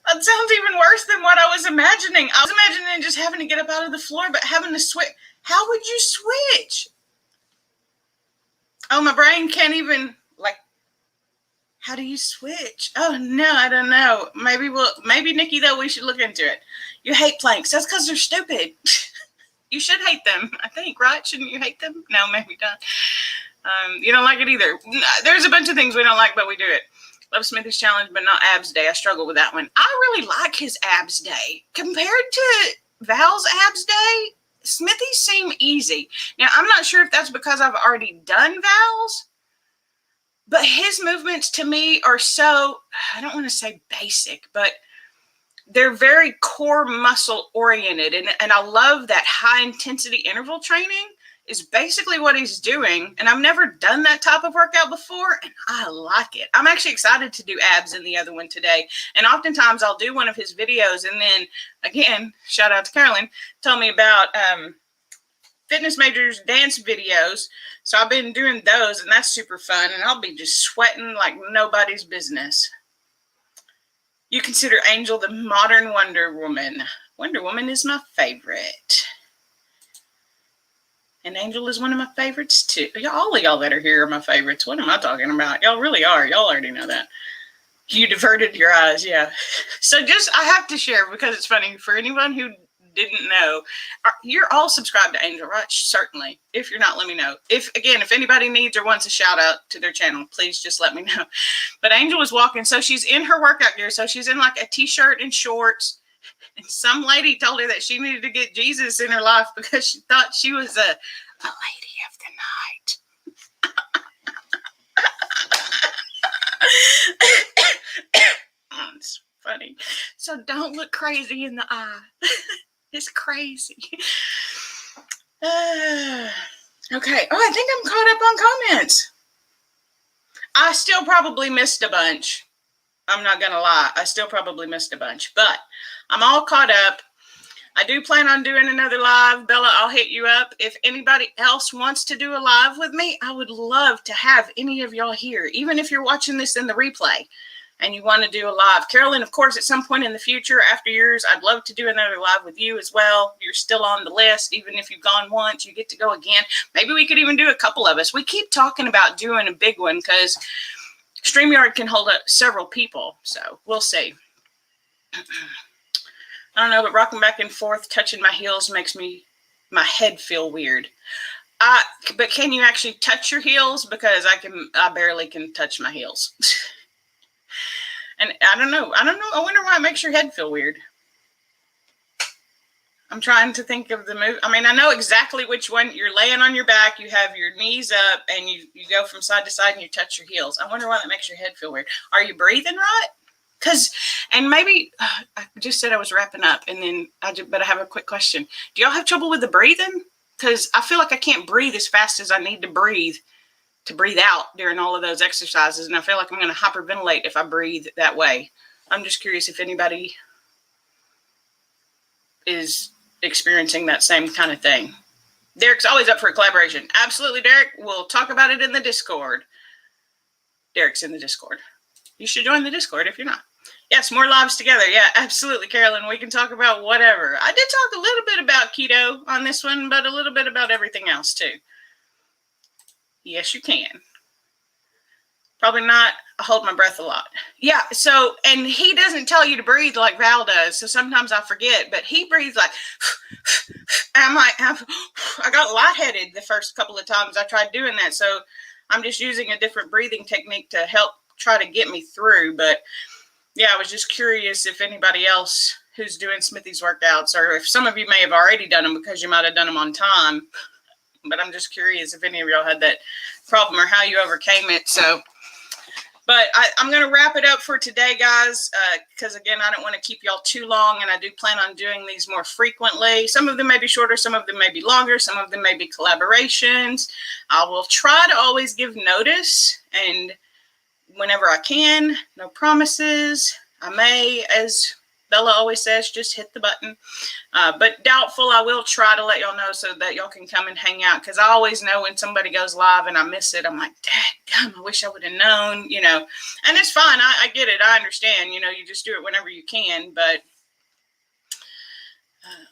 That sounds even worse than what I was imagining. I was imagining just having to get up out of the floor, but having to switch. How would you switch? Oh, my brain can't even, how do you switch? Oh, no, I don't know. Maybe, Nikki, though, we should look into it. You hate planks. That's because they're stupid. You should hate them, I think, right? Shouldn't you hate them? No, maybe not. You don't like it either. There's a bunch of things we don't like, but we do it. Love Smithy's challenge, but not abs day. I struggle with that one. I really like his abs day. Compared to Val's abs day, Smithy's seem easy. Now, I'm not sure if that's because I've already done Val's, but his movements to me are so, I don't want to say basic, but they're very core muscle oriented. And I love that high intensity interval training is basically what he's doing. And I've never done that type of workout before, and I like it. I'm actually excited to do abs in the other one today. And oftentimes I'll do one of his videos, and then, again, shout out to Carolyn, told me about Fitness Major's dance videos. So I've been doing those, and that's super fun. And I'll be just sweating like nobody's business. You consider Angel the modern Wonder Woman. Wonder Woman is my favorite. And Angel is one of my favorites, too. All of y'all that are here are my favorites. What am I talking about? Y'all really are. Y'all already know that. You diverted your eyes, yeah. So I have to share because it's funny. For anyone who didn't know, you're all subscribed to Angel, right? Certainly. If you're not, let me know. If anybody needs or wants a shout out to their channel, please just let me know. But Angel was walking. So she's in her workout gear. So she's in like a t-shirt and shorts. And some lady told her that she needed to get Jesus in her life because she thought she was a lady of the night. It's funny. So don't look crazy in the eye. It's crazy. Okay. Oh, I think I'm caught up on comments. I still probably missed a bunch. I'm not going to lie. I still probably missed a bunch, but I'm all caught up. I do plan on doing another live. Bella, I'll hit you up. If anybody else wants to do a live with me, I would love to have any of y'all here, even if you're watching this in the replay. and you want to do a live. Carolyn, of course, at some point in the future, after yours, I'd love to do another live with you as well. You're still on the list. Even if you've gone once, you get to go again. Maybe we could even do a couple of us. We keep talking about doing a big one because StreamYard can hold up several people. So we'll see. I don't know, but rocking back and forth, touching my heels makes my head feel weird. But can you actually touch your heels? Because I barely can touch my heels. And I don't know. I wonder why it makes your head feel weird. I'm trying to think of the move. I mean, I know exactly which one. You're laying on your back, you have your knees up, and you go from side to side and you touch your heels. I wonder why that makes your head feel weird. Are you breathing right? And maybe I just said I was wrapping up, and then but I have a quick question. Do y'all have trouble with the breathing? Because I feel like I can't breathe as fast as I need to breathe out during all of those exercises, and I feel like I'm going to hyperventilate if I breathe that way. I'm just curious if anybody is experiencing that same kind of thing. Derek's always up for a collaboration. Absolutely, Derek. We'll talk about it in the Discord. Derek's in the Discord. You should join the Discord if you're not. Yes, more lives together. Yeah, absolutely, Carolyn. We can talk about whatever. I did talk a little bit about keto on this one, but a little bit about everything else too. Yes, you can. Probably not. I hold my breath a lot. Yeah, so, and he doesn't tell you to breathe like Val does, so sometimes I forget, but he breathes like, and I'm like, I got lightheaded the first couple of times I tried doing that, so I'm just using a different breathing technique to help try to get me through. But yeah, I was just curious if anybody else who's doing Smithy's workouts, or if some of you may have already done them because you might have done them on time, but I'm just curious if any of y'all had that problem or how you overcame it. So, but I'm going to wrap it up for today, guys, because, again, I don't want to keep y'all too long, and I do plan on doing these more frequently. Some of them may be shorter. Some of them may be longer. Some of them may be collaborations. I will try to always give notice, and whenever I can, no promises. I may, as Bella always says, just hit the button. But doubtful, I will try to let y'all know so that y'all can come and hang out. Because I always know when somebody goes live and I miss it, I'm like, dadgum, I wish I would have known, you know. And it's fine. I get it. I understand. You know, you just do it whenever you can. But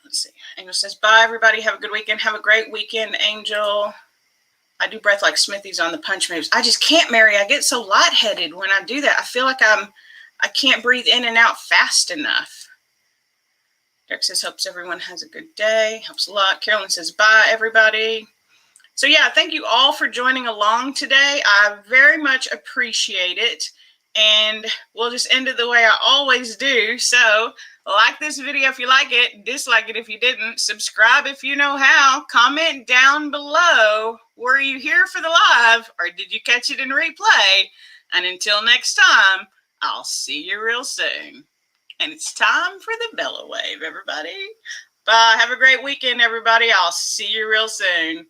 let's see. Angel says, bye, everybody. Have a good weekend. Have a great weekend, Angel. I do breath like Smithy's on the punch moves. I just can't, Mary. I get so lightheaded when I do that. I feel like I can't breathe in and out fast enough. Derek says, hopes everyone has a good day. Helps a lot. Carolyn says, bye, everybody. So, yeah, thank you all for joining along today. I very much appreciate it. And we'll just end it the way I always do. So, like this video if you like it. Dislike it if you didn't. Subscribe if you know how. Comment down below. Were you here for the live or did you catch it in replay? And until next time, I'll see you real soon. And it's time for the Bella Wave, everybody. Bye. Have a great weekend, everybody. I'll see you real soon.